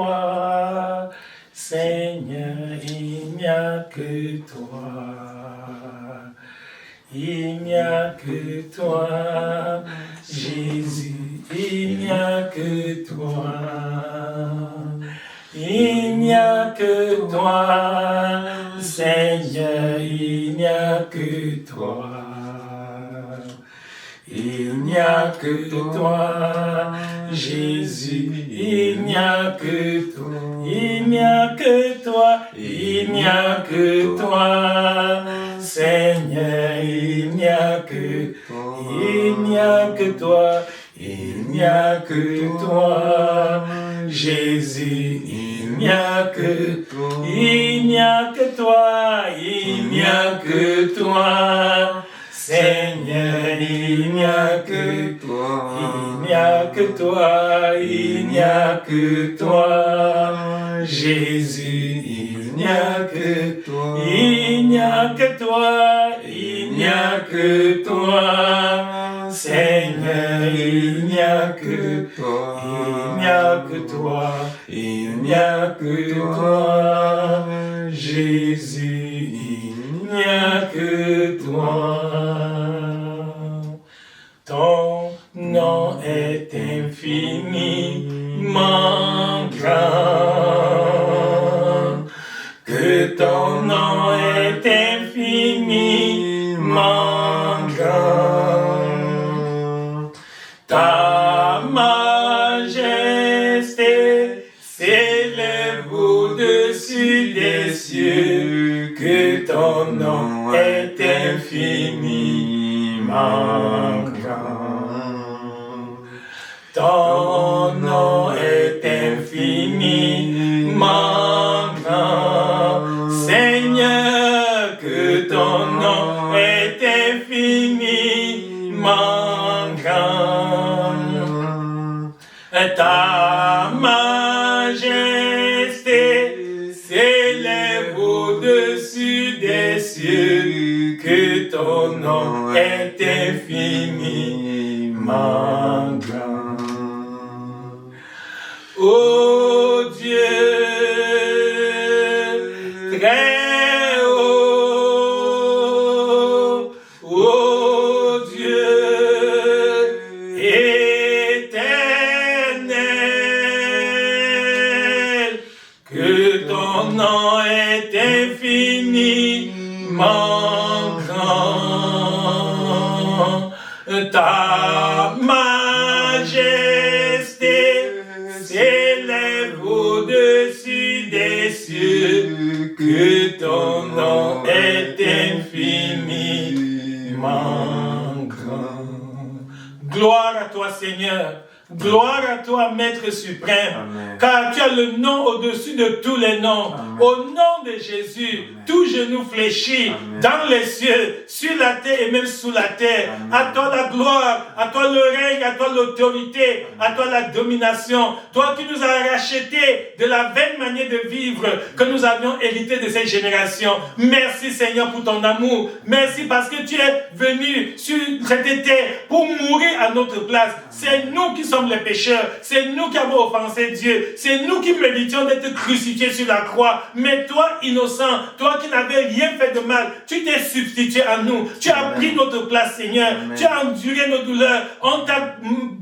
toi, Seigneur, il n'y a que toi. Il n'y a que toi, Jésus, il n'y a que toi. Il n'y a que toi, Seigneur, il n'y a que toi. Il n'y a que toi, Jésus, il n'y a que toi. Il n'y a que toi, il n'y a que toi, Seigneur, il n'y a que toi. Il n'y a que toi, il n'y a que toi, Jésus, il n'y a que toi. Il n'y a que toi, il n'y a que toi, Seigneur, il n'y a que toi, il n'y a que toi, il n'y a que toi, Jésus, il n'y a que toi, il n'y a que toi, il n'y a que toi, Seigneur, il n'y a que toi, il n'y a que toi, il n'y a que toi, Jésus, il n'y a que toi. Ton nom est infiniment grand, que ton nom est infiniment grand. Ta majesté s'élève au-dessus des cieux, que ton nom est infiniment grand. Ton nom est infiniment grand, Seigneur, que ton nom est infiniment grand. Ta majesté s'élève au-dessus des cieux, que ton nom est infiniment grand. Ô Dieu, très haut, ô Dieu, éternel, que ton nom est infiniment grand. Ta majesté s'élève au-dessus des cieux, que ton nom est infiniment grand. Gloire à toi, Seigneur. Gloire à toi, Maître suprême, Amen. Car tu as le nom au-dessus de tous les noms. Amen. Au nom de Jésus, Amen. Tout genou fléchit, Amen. Dans les cieux, sur la terre et même sous la terre. Amen. À toi la gloire, à toi le règne, à toi l'autorité, à toi la domination. Toi qui nous as rachetés de la vaine manière de vivre que nous avions hérité de cette génération. Merci Seigneur pour ton amour. Merci parce que tu es venu sur cette terre pour mourir à notre place. C'est nous qui sommes les pécheurs, c'est nous qui avons offensé Dieu, c'est nous qui méritions d'être crucifiés sur la croix. Mais toi, innocent, toi qui n'avais rien fait de mal, tu t'es substitué à nous, tu as pris notre place, Seigneur. Amen. Tu as enduré nos douleurs, on t'a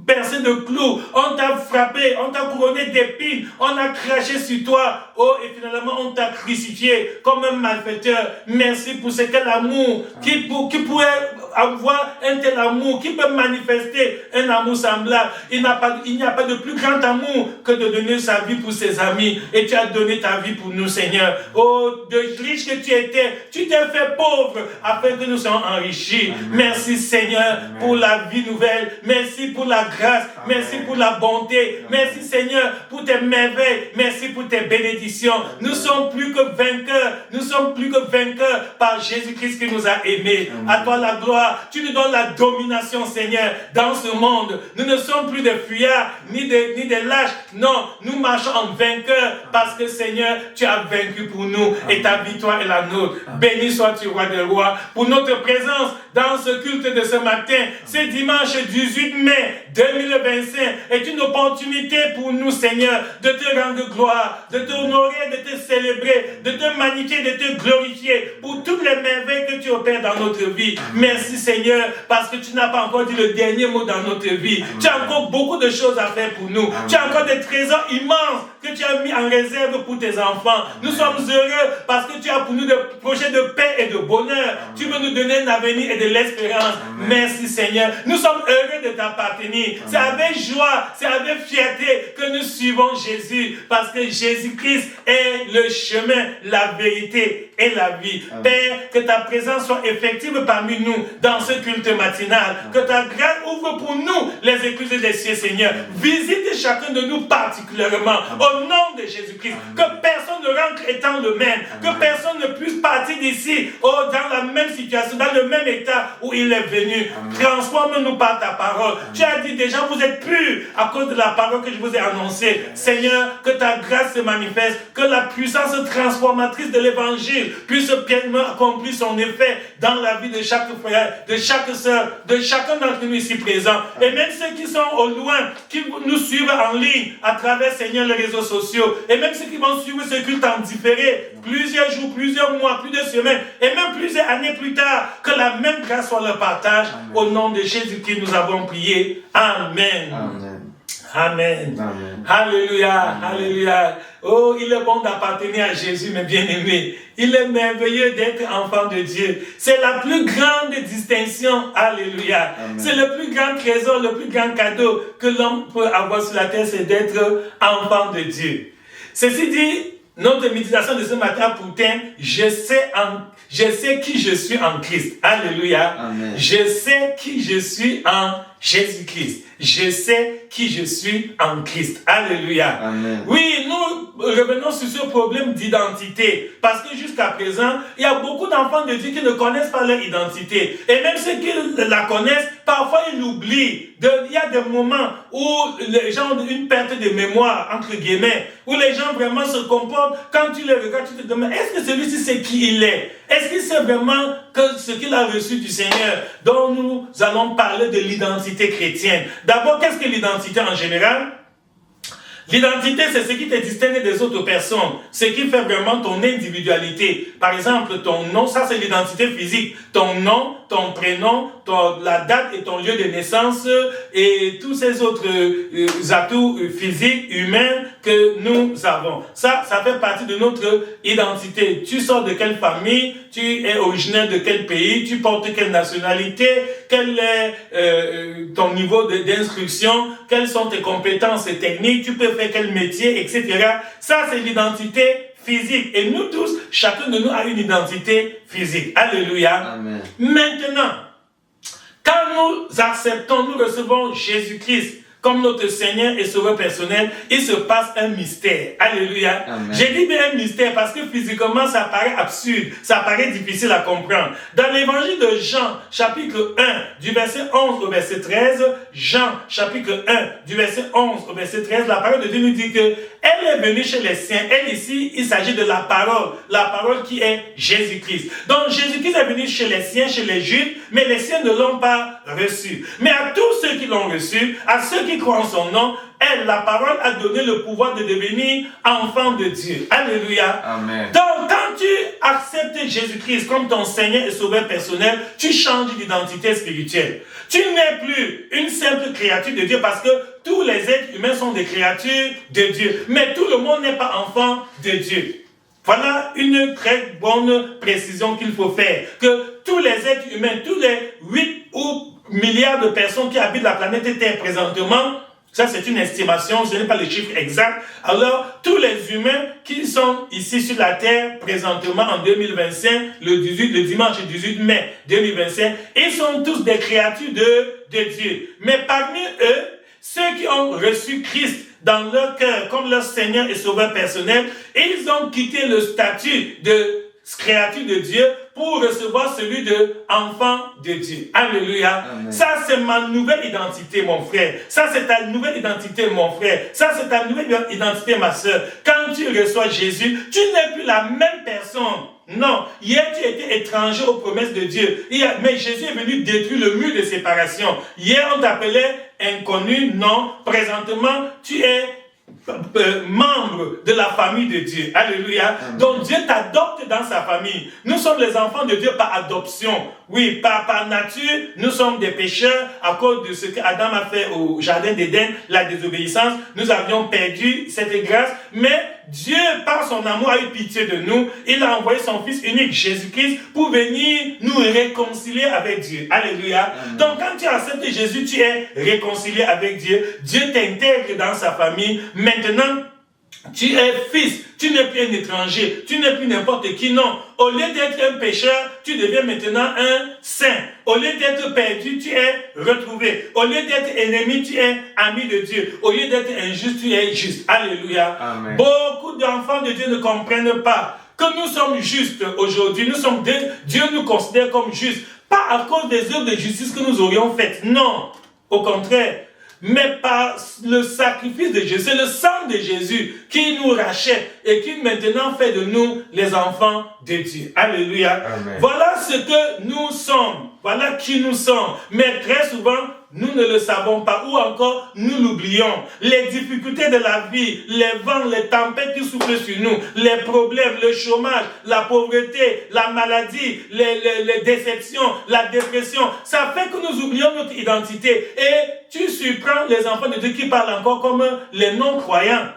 percé de clous, on t'a frappé, on t'a couronné d'épines, on a craché sur toi, oh, et finalement on t'a crucifié comme un malfaiteur. Merci pour ce tel amour qui pourrait avoir un tel amour, qui peut manifester un amour semblable. Il n'y a pas de plus grand amour que de donner sa vie pour ses amis. Et tu as donné ta vie pour nous, Seigneur. Oh, de riche que tu étais, tu t'es fait pauvre afin que nous soyons enrichis. Amen. Merci, Seigneur, Amen. Pour la vie nouvelle. Merci pour la grâce. Amen. Merci pour la bonté. Amen. Merci, Seigneur, pour tes merveilles. Merci pour tes bénédictions. Amen. Nous sommes plus que vainqueurs. Nous sommes plus que vainqueurs par Jésus-Christ qui nous a aimés. Amen. À toi la gloire. gloire. Tu nous donnes la domination, Seigneur, dans ce monde. Nous ne sommes plus des fuyards, ni des lâches. Non, nous marchons en vainqueurs parce que, Seigneur, tu as vaincu pour nous et ta victoire est la nôtre. Béni sois-tu, roi des rois, pour notre présence dans ce culte de ce matin. C'est dimanche 18 mai 2025 est une opportunité pour nous, Seigneur, de te rendre gloire, de t'honorer, de te célébrer, de te magnifier, de te glorifier pour toutes les merveilles que tu opères dans notre vie. Merci, Seigneur, parce que tu n'as pas encore dit le dernier mot dans notre vie. Tu as encore beaucoup de choses à faire pour nous. Tu as encore des trésors immenses que tu as mis en réserve pour tes enfants. Nous sommes heureux parce que tu as pour nous des projets de paix et de bonheur. Tu veux nous donner un avenir et de l'espérance. Merci, Seigneur. Nous sommes heureux de t'appartenir. C'est avec joie, c'est avec fierté que nous suivons Jésus, parce que Jésus-Christ est le chemin, la vérité et la vie. Père, que ta présence soit effective parmi nous dans ce culte matinal. Que ta grâce ouvre pour nous les écluses des cieux, Seigneur. Visite chacun de nous particulièrement au nom de Jésus-Christ. Que personne ne rentre étant le même. Que personne ne puisse partir d'ici dans la même situation, dans le même état où il est venu. Transforme-nous par ta parole. Tu as dit déjà, vous êtes purs à cause de la parole que je vous ai annoncée. Seigneur, que ta grâce se manifeste, que la puissance transformatrice de l'évangile puisse pleinement accomplir son effet dans la vie de chaque frère, de chaque sœur, de chacun d'entre nous ici présents. Et même ceux qui sont au loin, qui nous suivent en ligne à travers, Seigneur, les réseaux sociaux, et même ceux qui vont suivre ce culte en différé, plusieurs jours, plusieurs mois, plusieurs semaines, et même plusieurs années plus tard, que la même grâce soit leur partage. Au nom de Jésus-Christ, nous avons prié. Amen. Amen. Amen. Amen. Alléluia. Amen. Alléluia. Oh, il est bon d'appartenir à Jésus, mes bien-aimés. Il est merveilleux d'être enfant de Dieu. C'est la plus grande distinction. Alléluia. Amen. C'est le plus grand trésor, le plus grand cadeau que l'homme peut avoir sur la terre, c'est d'être enfant de Dieu. Ceci dit, notre méditation de ce matin pour thème, je sais qui je suis en Christ. Alléluia. Amen. Je sais qui je suis en Jésus-Christ. Je sais qui je suis en Christ. Alléluia. Amen. Oui, nous revenons sur ce problème d'identité. Parce que jusqu'à présent, il y a beaucoup d'enfants de Dieu qui ne connaissent pas leur identité. Et même ceux qui la connaissent, parfois ils l'oublient. Il y a des moments où les gens ont une perte de mémoire, entre guillemets, où les gens vraiment se comportent. Quand tu les regardes, tu te demandes, est-ce que celui-ci sait qui il est? Est-ce qu'il sait vraiment que ce qu'il a reçu du Seigneur? Donc nous allons parler de l'identité chrétienne. D'abord, qu'est-ce que l'identité en général? L'identité, c'est ce qui te distingue des autres personnes, ce qui fait vraiment ton individualité. Par exemple, ton nom, ça c'est l'identité physique. Ton nom, ton prénom, la date et ton lieu de naissance et tous ces autres atouts physiques, humains que nous avons. Ça fait partie de notre identité. Tu sors de quelle famille, tu es originaire de quel pays, tu portes quelle nationalité, quel est ton niveau d'instruction, quelles sont tes compétences techniques, tu peux faire quel métier, etc. Ça, c'est l'identité physique. Et nous tous, chacun de nous a une identité physique. Alléluia. Amen. Maintenant, quand nous acceptons, nous recevons Jésus-Christ comme notre Seigneur et Sauveur personnel, il se passe un mystère. Alléluia. Amen. J'ai dit bien un mystère parce que physiquement, ça paraît absurde, ça paraît difficile à comprendre. Dans l'évangile de Jean, chapitre 1, du verset 11 au verset 13, Jean, chapitre 1, du verset 11 au verset 13, la parole de Dieu nous dit que elle est venue chez les siens. Elle ici, il s'agit de la parole qui est Jésus-Christ. Donc Jésus-Christ est venu chez les siens, chez les Juifs, mais les siens ne l'ont pas reçu. Mais à tous ceux qui l'ont reçu, à ceux qui croient en son nom, elle, la parole, a donné le pouvoir de devenir enfant de Dieu. Alléluia. Amen. Donc, quand tu acceptes Jésus-Christ comme ton Seigneur et Sauveur personnel, tu changes d'identité spirituelle. Tu n'es plus une simple créature de Dieu parce que tous les êtres humains sont des créatures de Dieu. Mais tout le monde n'est pas enfant de Dieu. Voilà une très bonne précision qu'il faut faire. Que tous les êtres humains, tous les 8 ou milliards de personnes qui habitent la planète Terre présentement, ça c'est une estimation, ce n'est pas le chiffre exact. Alors, tous les humains qui sont ici sur la Terre présentement en 2025, le dimanche 18 mai 2025, ils sont tous des créatures de Dieu. Mais parmi eux, ceux qui ont reçu Christ dans leur cœur comme leur Seigneur et Sauveur personnel, ils ont quitté le statut de créature de Dieu pour recevoir celui de enfant de Dieu. Alléluia. Amen. Ça, c'est ma nouvelle identité, mon frère. Ça, c'est ta nouvelle identité, mon frère. Ça, c'est ta nouvelle identité, ma soeur. Quand tu reçois Jésus, tu n'es plus la même personne. Non, hier tu étais étranger aux promesses de Dieu. Mais Jésus est venu détruire le mur de séparation. Hier on t'appelait inconnu. Non, présentement tu es membre de la famille de Dieu. Alléluia. Amen. Donc Dieu t'adopte dans sa famille. Nous sommes les enfants de Dieu par adoption. Oui, par nature, nous sommes des pécheurs à cause de ce qu'Adam a fait au jardin d'Éden, la désobéissance. Nous avions perdu cette grâce, mais Dieu, par son amour, a eu pitié de nous. Il a envoyé son Fils unique, Jésus-Christ, pour venir nous réconcilier avec Dieu. Alléluia. Amen. Donc, quand tu acceptes Jésus, tu es réconcilié avec Dieu. Dieu t'intègre dans sa famille. Maintenant, tu es fils, tu n'es plus un étranger, tu n'es plus n'importe qui, non. Au lieu d'être un pécheur, tu deviens maintenant un saint. Au lieu d'être perdu, tu es retrouvé. Au lieu d'être ennemi, tu es ami de Dieu. Au lieu d'être injuste, tu es juste. Alléluia. Amen. Beaucoup d'enfants de Dieu ne comprennent pas que nous sommes justes aujourd'hui. Dieu nous considère comme justes. Pas à cause des œuvres de justice que nous aurions faites. Non. Au contraire. Mais par le sacrifice de Jésus, c'est le sang de Jésus qui nous rachète et qui maintenant fait de nous les enfants de Dieu. Alléluia. Amen. Voilà ce que nous sommes. Voilà qui nous sommes. Mais très souvent, nous ne le savons pas ou encore nous l'oublions. Les difficultés de la vie, les vents, les tempêtes qui soufflent sur nous, les problèmes, le chômage, la pauvreté, la maladie, les déceptions, la dépression, ça fait que nous oublions notre identité. Et tu surprends les enfants de Dieu qui parlent encore comme les non-croyants.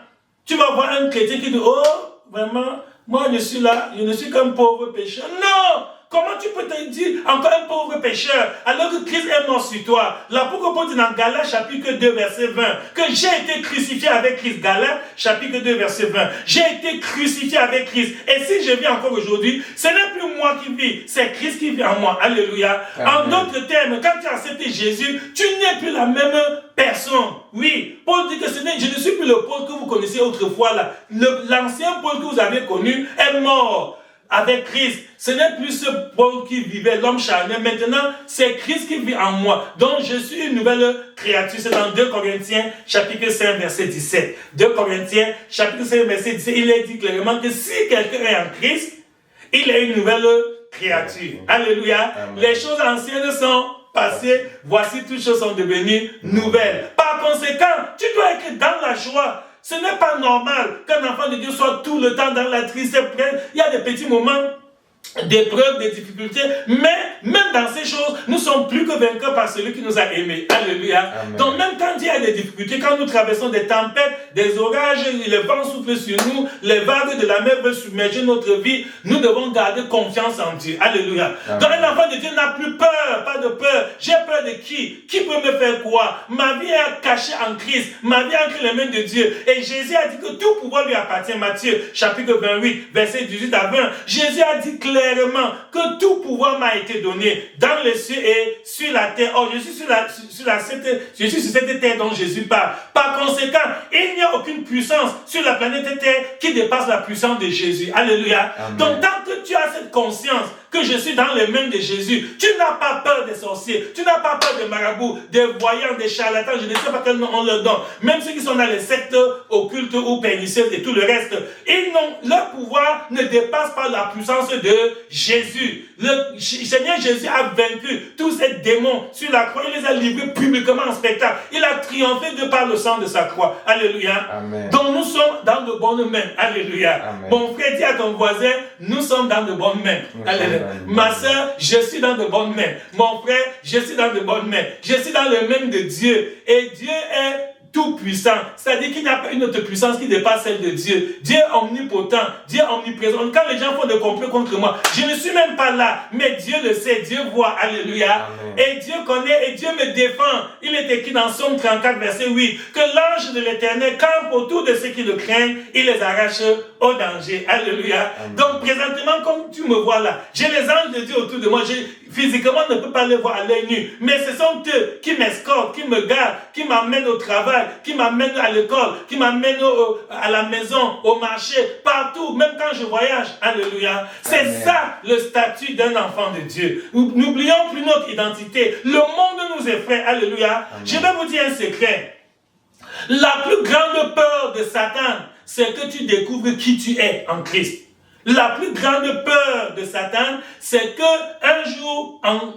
Tu vas voir un chrétien qui dit, oh, vraiment, moi je suis là, je ne suis qu'un pauvre pécheur. Non! Comment tu peux te dire encore un pauvre pécheur alors que Christ est mort sur toi? L'apôtre Paul dit dans Galates chapitre 2 verset 20 que j'ai été crucifié avec Christ. Galates chapitre 2 verset 20. J'ai été crucifié avec Christ. Et si je vis encore aujourd'hui, ce n'est plus moi qui vis, c'est Christ qui vit en moi. Alléluia. Amen. En d'autres termes, quand tu as accepté Jésus, tu n'es plus la même personne. Oui, Paul dit que je ne suis plus le Paul que vous connaissiez autrefois là. L'ancien Paul que vous avez connu est mort avec Christ. Ce n'est plus ce Paul qui vivait, l'homme charnel. Maintenant, c'est Christ qui vit en moi. Donc, je suis une nouvelle créature. C'est dans 2 Corinthiens, chapitre 5, verset 17. 2 Corinthiens, chapitre 5, verset 17. Il est dit clairement que si quelqu'un est en Christ, il est une nouvelle créature. Alléluia. Amen. Les choses anciennes sont passées. Voici, toutes choses sont devenues nouvelles. Par conséquent, tu dois être dans la joie. Ce n'est pas normal qu'un enfant de Dieu soit tout le temps dans la tristesse. Il y a des petits moments d'épreuves, de difficultés, mais même dans ces choses, nous sommes plus que vainqueurs par celui qui nous a aimés. Alléluia. Amen. Donc même quand il y a des difficultés, quand nous traversons des tempêtes, des orages, les vents soufflent sur nous, les vagues de la mer veulent submerger notre vie, nous devons garder confiance en Dieu. Alléluia. Amen. Donc un enfant de Dieu n'a plus peur, pas de peur. J'ai peur de qui? Qui peut me faire quoi? Ma vie est cachée en Christ, ma vie est entre les mains de Dieu. Et Jésus a dit que tout pouvoir lui appartient. Matthieu chapitre 28, verset 18 à 20. Jésus a dit clairement que tout pouvoir m'a été donné dans les cieux et sur la terre. Or, je suis sur cette terre dont Jésus parle. Par conséquent, il n'y a aucune puissance sur la planète Terre qui dépasse la puissance de Jésus. Alléluia. Amen. Donc, tant que tu as cette conscience que je suis dans les mains de Jésus, tu n'as pas peur des sorciers, tu n'as pas peur des marabouts, des voyants, des charlatans, je ne sais pas quel nom on leur donne. Même ceux qui sont dans les sectes occultes ou pernicieuses et tout le reste, leur pouvoir ne dépasse pas la puissance de Jésus. Le Seigneur Jésus a vaincu tous ces démons sur la croix. Il les a livrés publiquement en spectacle. Il a triomphé de par le sang de sa croix. Alléluia. Amen. Donc nous sommes dans de bonnes mains. Alléluia. Amen. Mon frère, dis à ton voisin, nous sommes dans de bonnes mains. Alléluia. Ma soeur, je suis dans de bonnes mains. Mon frère, je suis dans de bonnes mains. Je suis dans les mains de Dieu. Et Dieu est tout puissant. C'est-à-dire qu'il n'y a pas une autre puissance qui dépasse celle de Dieu. Dieu est omnipotent, Dieu est omniprésent. Quand les gens font des complots contre moi, je ne suis même pas là, mais Dieu le sait, Dieu voit. Alléluia. Amen. Et Dieu connaît et Dieu me défend. Il est écrit dans Psaume 34, verset 8, que l'ange de l'Éternel campe autour de ceux qui le craignent, il les arrache au danger. Alléluia. Amen. Donc présentement, comme tu me vois là, j'ai les anges de Dieu autour de moi. Physiquement, je ne peux pas les voir à l'œil nu, mais ce sont eux qui m'escortent, qui me gardent, qui m'amènent au travail, travail, qui m'amène à l'école, qui m'amène à la maison, au marché, partout, même quand je voyage. Alléluia. C'est ça le statut d'un enfant de Dieu. N'oublions plus notre identité. Le monde nous effraie. Alléluia. Amen. Je vais vous dire un secret. La plus grande peur de Satan, c'est que tu découvres qui tu es en Christ. La plus grande peur de Satan, c'est qu'un jour, en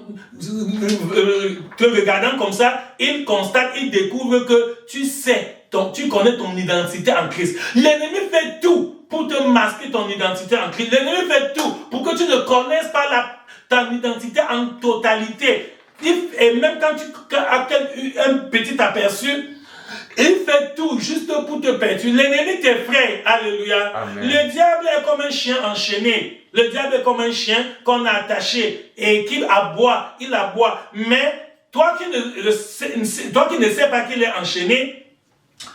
te regardant comme ça, il constate, il découvre que tu sais, tu connais ton identité en Christ. L'ennemi fait tout pour te masquer ton identité en Christ. L'ennemi fait tout pour que tu ne connaisses pas ton identité en totalité. Et même quand tu as un petit aperçu, il fait tout juste pour te perturber. L'ennemi t'effraie. Alléluia. Amen. Le diable est comme un chien enchaîné. Le diable est comme un chien qu'on a attaché et qu'il aboie. Il aboie. Mais toi qui ne sais pas qu'il est enchaîné,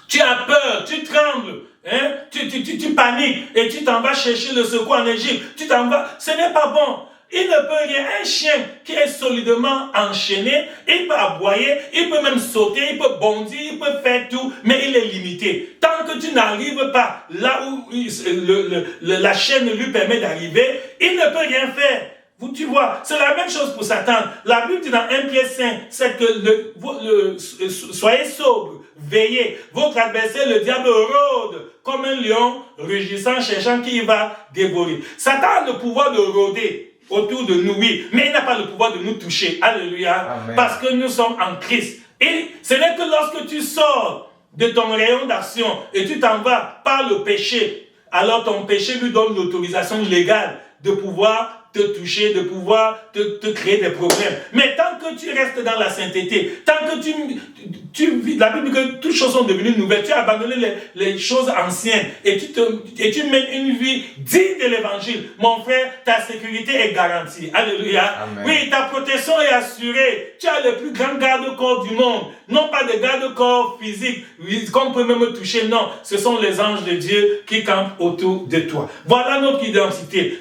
tu as peur, tu trembles. Hein? Tu paniques et tu t'en vas chercher le secours en Égypte. Tu t'en vas. Ce n'est pas bon. Il ne peut rien. Un chien qui est solidement enchaîné, il peut aboyer, il peut même sauter, il peut bondir, il peut faire tout, mais il est limité. Tant que tu n'arrives pas là où la chaîne lui permet d'arriver, il ne peut rien faire. Tu vois, c'est la même chose pour Satan. La Bible dit dans 1 Pierre 5, c'est que soyez sobres, veillez. Votre adversaire, le diable, rôde comme un lion, rugissant, cherchant qui va dévorer. Satan a le pouvoir de rôder autour de nous, oui, mais il n'a pas le pouvoir de nous toucher. Alléluia. Amen. Parce que nous sommes en Christ. Et ce n'est que lorsque tu sors de ton rayon d'action et tu t'en vas par le péché, alors ton péché lui donne l'autorisation légale de pouvoir te toucher, de pouvoir te créer des problèmes. Mais tant que tu restes dans la sainteté, tant que tu vis, la Bible dit que toutes choses sont devenues nouvelles, tu as abandonné les choses anciennes et tu mènes une vie digne de l'évangile. Mon frère, ta sécurité est garantie. Alléluia. Amen. Oui, ta protection est assurée. Tu as le plus grand garde-corps du monde. Non pas des garde-corps physiques qu'on peut même toucher. Non, ce sont les anges de Dieu qui campent autour de toi. Voilà notre identité.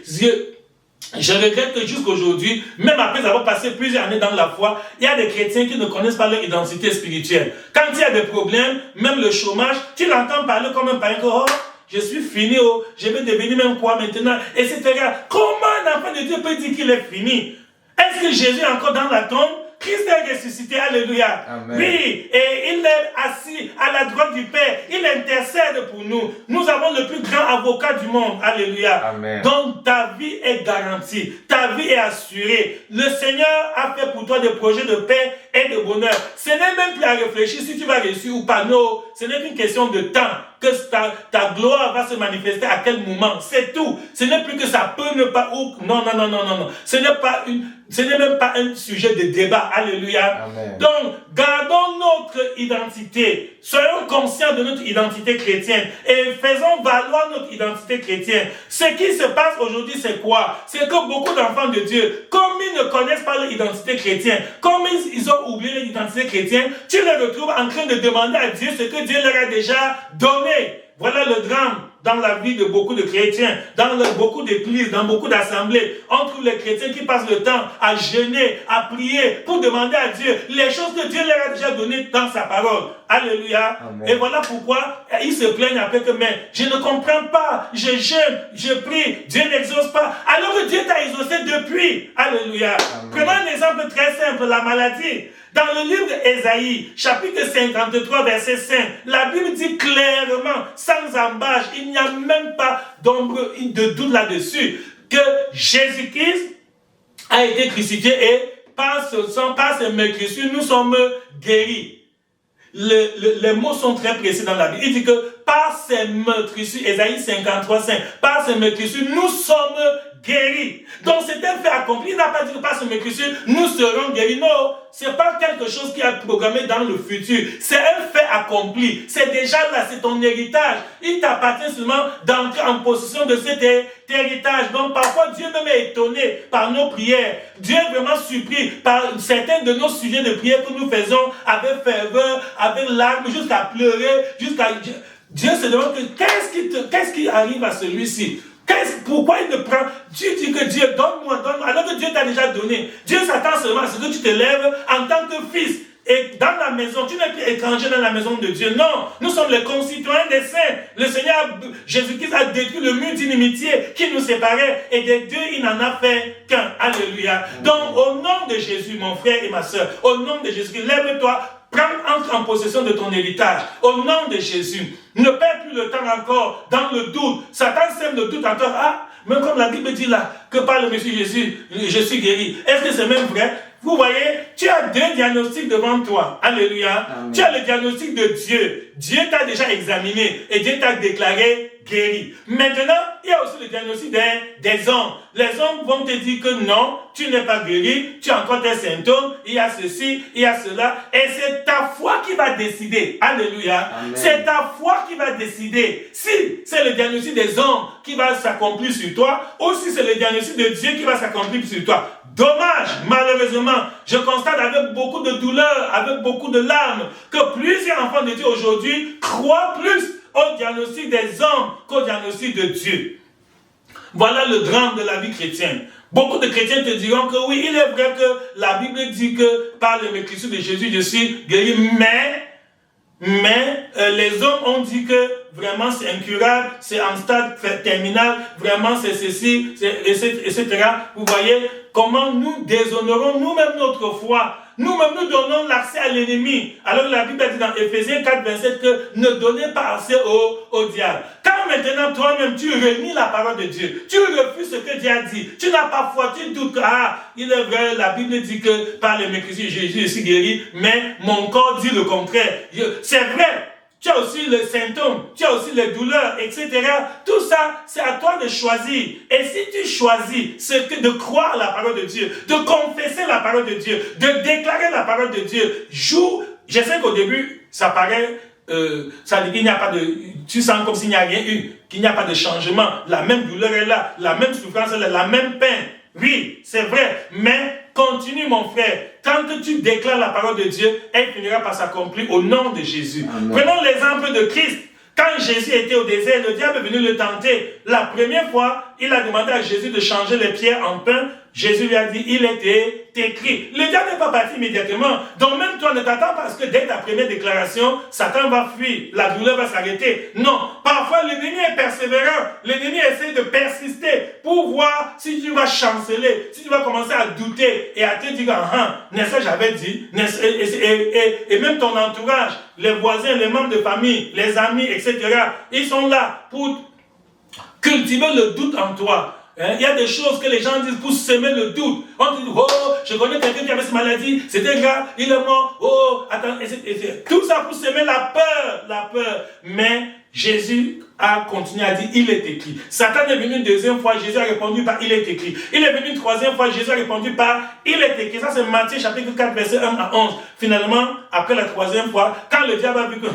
Je regrette que jusqu'aujourd'hui, même après avoir passé plusieurs années dans la foi, il y a des chrétiens qui ne connaissent pas leur identité spirituelle. Quand il y a des problèmes, même le chômage, tu l'entends parler comme un païen que, oh, je suis fini, oh, je vais devenir même quoi maintenant, etc. Comment un enfant de Dieu peut dire qu'il est fini? Est-ce que Jésus est encore dans la tombe? Christ est ressuscité, alléluia. Amen. Oui, et il est assis à la droite du Père. Il intercède pour nous. Nous avons le plus grand avocat du monde, alléluia. Amen. Donc ta vie est garantie, ta vie est assurée. Le Seigneur a fait pour toi des projets de paix et de bonheur. Ce n'est même plus à réfléchir si tu vas réussir ou pas. Non, ce n'est qu'une question de temps que ta gloire va se manifester à quel moment. C'est tout. Ce n'est plus que ça peut ne pas ou non. Ce n'est même pas un sujet de débat. Alléluia. Amen. Donc, gardons notre identité. Soyons conscients de notre identité chrétienne et faisons valoir notre identité chrétienne. Ce qui se passe aujourd'hui, c'est quoi? C'est que beaucoup d'enfants de Dieu, comme ils ne connaissent pas leur identité chrétienne, comme ils ont oublié leur identité chrétienne, tu les retrouves en train de demander à Dieu ce que Dieu leur a déjà donné. Voilà le drame dans la vie de beaucoup de chrétiens, dans beaucoup d'églises, dans beaucoup d'assemblées. On trouve les chrétiens qui passent le temps à jeûner, à prier, pour demander à Dieu les choses que Dieu leur a déjà données dans sa parole. Alléluia. Amen. Et voilà pourquoi ils se plaignent après que, mais je ne comprends pas, je jeûne, je prie, Dieu n'exauce pas. Alors que Dieu t'a exaucé depuis. Alléluia. Amen. Prenons un exemple très simple, la maladie. Dans le livre d'Ésaïe, chapitre 53, verset 5, la Bible dit clairement, sans embâche, il n'y a même pas d'ombre de doute là-dessus, que Jésus-Christ a été crucifié et par ses meurtrissures, nous sommes guéris. Les mots sont très précis dans la Bible. Il dit que par ses meurtrissures, Ésaïe 53, 5, par ses meurtrissures, nous sommes guéris. Donc c'est un fait accompli. Il n'a pas dit que par ses meurtrissures, nous serons guéris. Non, ce n'est pas quelque chose qui est programmé dans le futur. C'est un fait accompli. C'est déjà là, c'est ton héritage. Il t'appartient seulement d'entrer en possession de cet héritage. Donc parfois Dieu même est étonné par nos prières. Dieu est vraiment surpris par certains de nos sujets de prière que nous faisons avec ferveur, avec larmes, jusqu'à pleurer, jusqu'à... Dieu se demande qu'est-ce qui arrive à celui-ci? Pourquoi il ne prend? Dieu dit que Dieu, donne-moi, alors que Dieu t'a déjà donné. Dieu s'attend seulement à ce que tu te lèves en tant que fils. dans la maison, tu n'es plus étranger dans la maison de Dieu. Non, nous sommes les concitoyens des saints. Le Seigneur Jésus-Christ a détruit le mur d'inimitié qui nous séparait et des deux, il n'en a fait qu'un. Alléluia. Donc, au nom de Jésus, mon frère et ma soeur, au nom de Jésus, lève-toi, entre en possession de ton héritage. Au nom de Jésus, ne perds plus le temps encore dans le doute. Satan sème le doute encore. Ah, même comme la Bible dit là, que par le Messie Jésus, je suis guéri. Est-ce que c'est même vrai? Vous voyez, tu as deux diagnostics devant toi. Alléluia. Amen. Tu as le diagnostic de Dieu. Dieu t'a déjà examiné et Dieu t'a déclaré guéri. Maintenant, il y a aussi le diagnostic des hommes. Les hommes vont te dire que non, tu n'es pas guéri, tu as encore tes symptômes, il y a ceci, il y a cela. Et c'est ta foi qui va décider. Alléluia. C'est ta foi qui va décider si c'est le diagnostic des hommes qui va s'accomplir sur toi ou si c'est le diagnostic de Dieu qui va s'accomplir sur toi. Dommage, malheureusement, je constate avec beaucoup de douleur, avec beaucoup de larmes, que plusieurs enfants de Dieu aujourd'hui croient plus au diagnostic des hommes qu'au diagnostic de Dieu. Voilà le drame de la vie chrétienne. Beaucoup de chrétiens te diront que oui, il est vrai que la Bible dit que par le mécrissure de Jésus, je suis guéri, mais les hommes ont dit que vraiment c'est incurable, c'est en stade terminal, vraiment c'est ceci, etc. Vous voyez comment nous déshonorons nous-mêmes notre foi. Nous-mêmes, nous donnons l'accès à l'ennemi. Alors la Bible dit dans Éphésiens 4, 27 que ne donnez pas accès au diable. Quand maintenant toi-même tu renies la parole de Dieu, tu refuses ce que Dieu a dit, tu n'as pas foi, tu doutes que il est vrai, la Bible dit que par le mécrissure Jésus je suis guéri, mais mon corps dit le contraire. C'est vrai. Tu as aussi les symptômes, tu as aussi les douleurs, etc. Tout ça, c'est à toi de choisir. Et si tu choisis de croire la parole de Dieu, de confesser la parole de Dieu, de déclarer la parole de Dieu, je sais qu'au début, ça paraît, ça dit qu'il n'y a pas de, tu sens comme s'il n'y a rien eu, qu'il n'y a pas de changement. La même douleur est là, la même souffrance est là, la même peine. Oui, c'est vrai, mais continue mon frère. Tant que tu déclares la parole de Dieu, elle finira par s'accomplir au nom de Jésus. Amen. Prenons l'exemple de Christ. Quand Jésus était au désert, le diable est venu le tenter. La première fois, il a demandé à Jésus de changer les pierres en pain. Jésus lui a dit, il était écrit. Le diable n'est pas parti immédiatement. Donc même toi, ne t'attends pas à ce que dès ta première déclaration, Satan va fuir, la douleur va s'arrêter. Non, parfois l'ennemi est persévérant. L'ennemi essaie de persister pour voir si tu vas chanceler, si tu vas commencer à douter et à te dire, n'est-ce pas j'avais dit, et même ton entourage, les voisins, les membres de famille, les amis, etc., ils sont là pour cultiver le doute en toi. Il y a des choses que les gens disent pour semer le doute. On dit, oh, je connais quelqu'un qui avait cette maladie, c'était grave, il est mort, oh, attends, etc. Tout ça pour semer la peur. Mais Jésus a continué à dire, il est écrit. Satan est venu une deuxième fois, Jésus a répondu par, il est écrit. Il est venu une troisième fois, Jésus a répondu par, il est écrit. Ça c'est Matthieu chapitre 4, verset 1 à 11. Finalement, après la troisième fois, quand le diable a vu que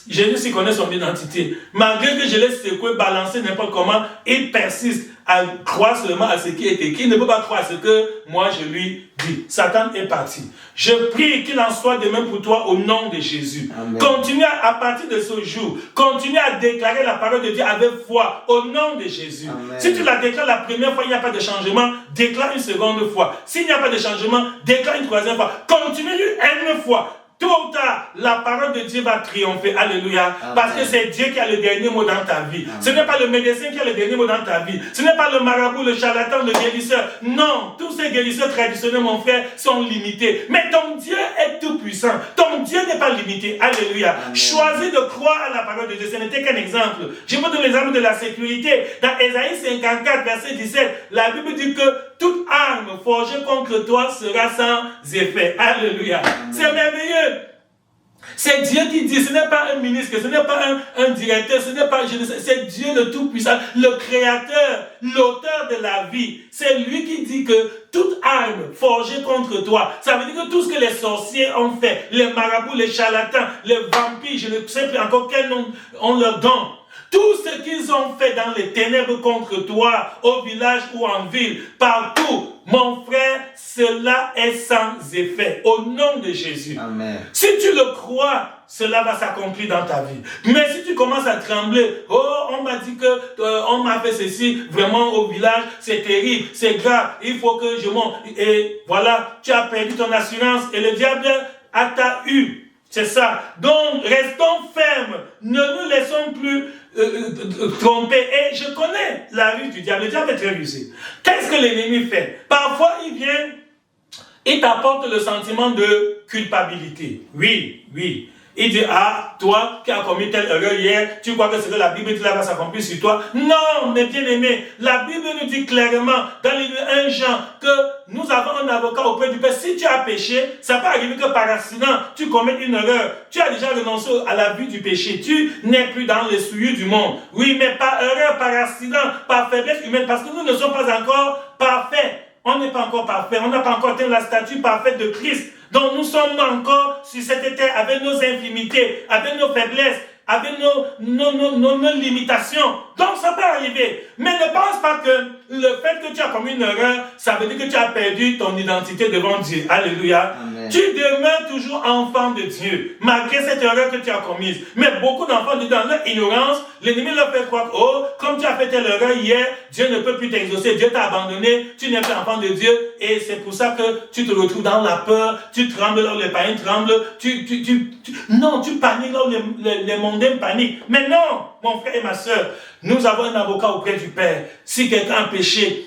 Jésus s'y connaît son identité, malgré que je l'ai secoué, balancé n'importe comment, il persiste à croire seulement à ce qui est écrit. Il ne peut pas croire à ce que moi je lui dis. Satan est parti. Je prie qu'il en soit de même pour toi au nom de Jésus. Amen. Continue à partir de ce jour, continue à déclarer la parole de Dieu avec foi au nom de Jésus. Amen. Si tu la déclares la première fois, il n'y a pas de changement, déclare une seconde fois. S'il n'y a pas de changement, déclare une troisième fois. Continue une fois. Tôt ou tard, la parole de Dieu va triompher. Alléluia. Amen. Parce que c'est Dieu qui a le dernier mot dans ta vie. Amen. Ce n'est pas le médecin qui a le dernier mot dans ta vie. Ce n'est pas le marabout, le charlatan, le guérisseur. Non, tous ces guérisseurs traditionnels, mon frère, sont limités. Mais ton Dieu est tout puissant. Ton Dieu n'est pas limité. Alléluia. Amen. Choisis de croire à la parole de Dieu. Ce n'était qu'un exemple. Je vous donne l'exemple de la sécurité. Dans Ésaïe 54, verset 17, la Bible dit que toute arme forgée contre toi sera sans effet. Alléluia. Amen. C'est merveilleux. C'est Dieu qui dit, ce n'est pas un ministre, ce n'est pas un directeur, ce n'est pas, c'est Dieu le Tout-Puissant, le Créateur, l'auteur de la vie. C'est lui qui dit que toute arme forgée contre toi, ça veut dire que tout ce que les sorciers ont fait, les marabouts, les charlatans, les vampires, je ne sais plus encore quel nom on leur donne. Tout ce qu'ils ont fait dans les ténèbres contre toi, au village ou en ville, partout, mon frère, cela est sans effet. Au nom de Jésus. Amen. Si tu le crois, cela va s'accomplir dans ta vie. Mais si tu commences à trembler, oh, on m'a dit que on m'a fait ceci, vraiment au village, c'est terrible, c'est grave, il faut que je monte. Et voilà, tu as perdu ton assurance et le diable à ta hue. C'est ça. Donc, restons fermes. Ne nous laissons plus tromper. Et je connais la ruse du diable. Le diable est très rusé. Qu'est-ce que l'ennemi fait? Parfois, il vient, il t'apporte le sentiment de culpabilité. Oui, oui. Il dit, ah, toi qui as commis telle erreur hier, tu crois que c'est que la Bible dit là va s'accomplir sur toi? Non, mes bien-aimés, la Bible nous dit clairement dans le livre 1 Jean que nous avons un avocat auprès du Père. Si tu as péché, ça peut arriver que par accident, tu commets une erreur. Tu as déjà renoncé à la vue du péché. Tu n'es plus dans les souillures du monde. Oui, mais par erreur, par accident, par faiblesse humaine, parce que nous ne sommes pas encore parfaits. On n'est pas encore parfait. On n'a pas encore atteint la statue parfaite de Christ. Donc nous sommes encore sur cette terre avec nos infimités, avec nos faiblesses, avec nos limitations. Donc ça peut arriver. Mais ne pense pas que le fait que tu as commis une erreur, ça veut dire que tu as perdu ton identité devant Dieu. Alléluia. Amen. Tu demeures toujours enfant de Dieu, malgré cette erreur que tu as commise. Mais beaucoup d'enfants, dans leur ignorance, l'ennemi leur fait croire, oh, comme tu as fait telle erreur hier, Dieu ne peut plus t'exaucer, Dieu t'a abandonné, tu n'es plus enfant de Dieu, et c'est pour ça que tu te retrouves dans la peur, tu trembles là où les païens tremblent, non, tu paniques là où les mondains paniquent. Mais non, mon frère et ma soeur, nous avons un avocat auprès du Père. Si quelqu'un a péché,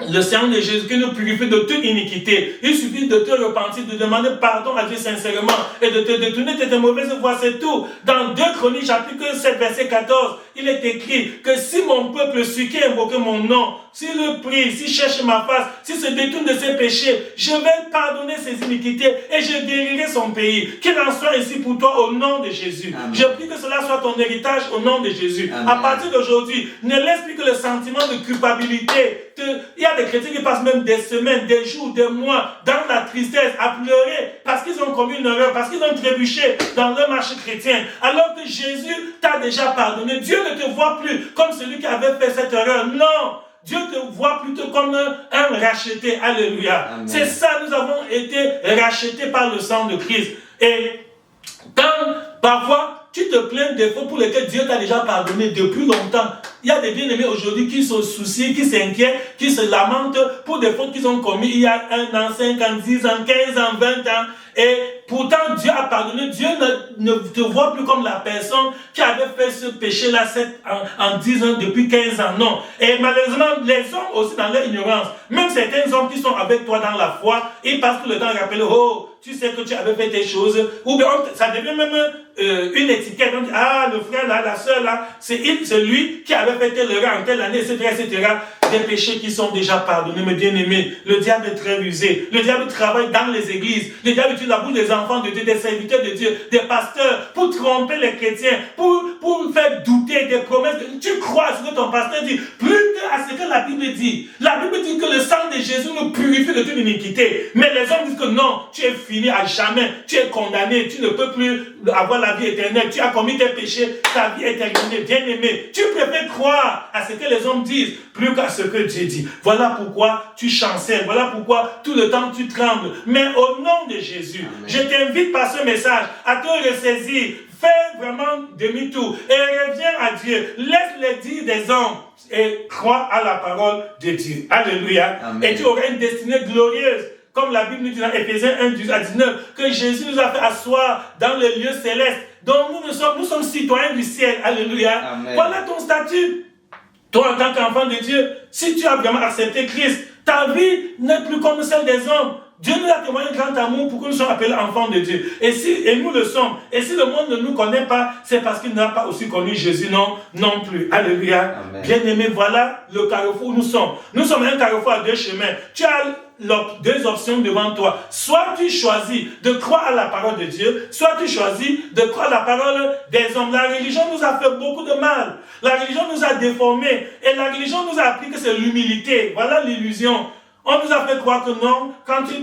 le Seigneur de Jésus qui nous purifie de toute iniquité. Il suffit de te repentir, de demander pardon à Dieu sincèrement et de te détourner de tes mauvaises voies, c'est tout. Dans 2 Chroniques, chapitre 7, verset 14, il est écrit que si mon peuple celui qui invoque mon nom, s'il le prie, s'il cherche ma face, s'il se détourne de ses péchés, je vais pardonner ses iniquités et je guérirai son pays. Qu'il en soit ainsi pour toi au nom de Jésus. Amen. Je prie que cela soit ton héritage au nom de Jésus. Amen. À partir d'aujourd'hui, ne laisse plus que le sentiment de culpabilité. Il y a des chrétiens qui passent même des semaines, des jours, des mois dans la tristesse, à pleurer parce qu'ils ont commis une erreur, parce qu'ils ont trébuché dans leur marche chrétien. Alors que Jésus t'a déjà pardonné. Dieu ne te voit plus comme celui qui avait fait cette erreur. Non! Dieu te voit plutôt comme un racheté. Alléluia. Amen. C'est ça, nous avons été rachetés par le sang de Christ. Et quand parfois tu te plains des défauts pour lesquels Dieu t'a déjà pardonné depuis longtemps. Il y a des bien-aimés aujourd'hui qui se soucient, qui s'inquiètent, qui se lamentent pour des fautes qu'ils ont commis il y a 1 an, 5 ans, 10 ans, 15 ans, 20 ans. Et pourtant, Dieu a pardonné. Dieu ne te voit plus comme la personne qui avait fait ce péché-là en 10 ans, depuis 15 ans. Non. Et malheureusement, les hommes aussi dans leur ignorance, même certains hommes qui sont avec toi dans la foi, ils passent tout le temps à rappeler, oh, tu sais que tu avais fait tes choses. Ou bien ça devient même une étiquette. On dit, ah, le frère là, la soeur là, c'est lui qui avait fait telle erreur en telle année, etc. Des péchés qui sont déjà pardonnés, mes bien-aimés. Le diable est très rusé. Le diable travaille dans les églises. Le diable utilise la bouche des enfants de Dieu, des serviteurs de Dieu, des pasteurs, pour tromper les chrétiens, pour faire douter des promesses. Tu crois à ce que ton pasteur dit, plus que à ce que la Bible dit. La Bible dit que le sang de Jésus nous purifie de toute iniquité. Mais les hommes disent que non, tu es fini à jamais. Tu es condamné. Tu ne peux plus avoir la vie éternelle. Tu as commis tes péchés. Ta vie est terminée. Bien-aimé, tu préfères croire à ce que les hommes disent plus qu'à ce que Dieu dit. Voilà pourquoi tu chancelles. Voilà pourquoi tout le temps tu trembles. Mais au nom de Jésus, amen, je t'invite par ce message à te ressaisir. Fais vraiment demi-tour et reviens à Dieu. Laisse les dires des hommes et crois à la parole de Dieu. Alléluia. Amen. Et tu auras une destinée glorieuse. Comme la Bible nous dit dans Éphésiens 1, 10 à 19, que Jésus nous a fait asseoir dans le lieu céleste. Donc nous sommes citoyens du ciel. Alléluia. Amen. Voilà ton statut. Toi, en tant qu'enfant de Dieu, si tu as vraiment accepté Christ, ta vie n'est plus comme celle des hommes. Dieu nous a témoigné un grand amour pour que nous soyons appelés enfants de Dieu. Et nous le sommes. Et si le monde ne nous connaît pas, c'est parce qu'il n'a pas aussi connu Jésus, non plus. Alléluia. Bien-aimés, voilà le carrefour où nous sommes. Nous sommes un carrefour à deux chemins. Tu as deux options devant toi. Soit tu choisis de croire à la parole de Dieu, soit tu choisis de croire à la parole des hommes. La religion nous a fait beaucoup de mal. La religion nous a déformés. Et la religion nous a appris que c'est l'humilité. Voilà l'illusion. On nous a fait croire que non, quand tu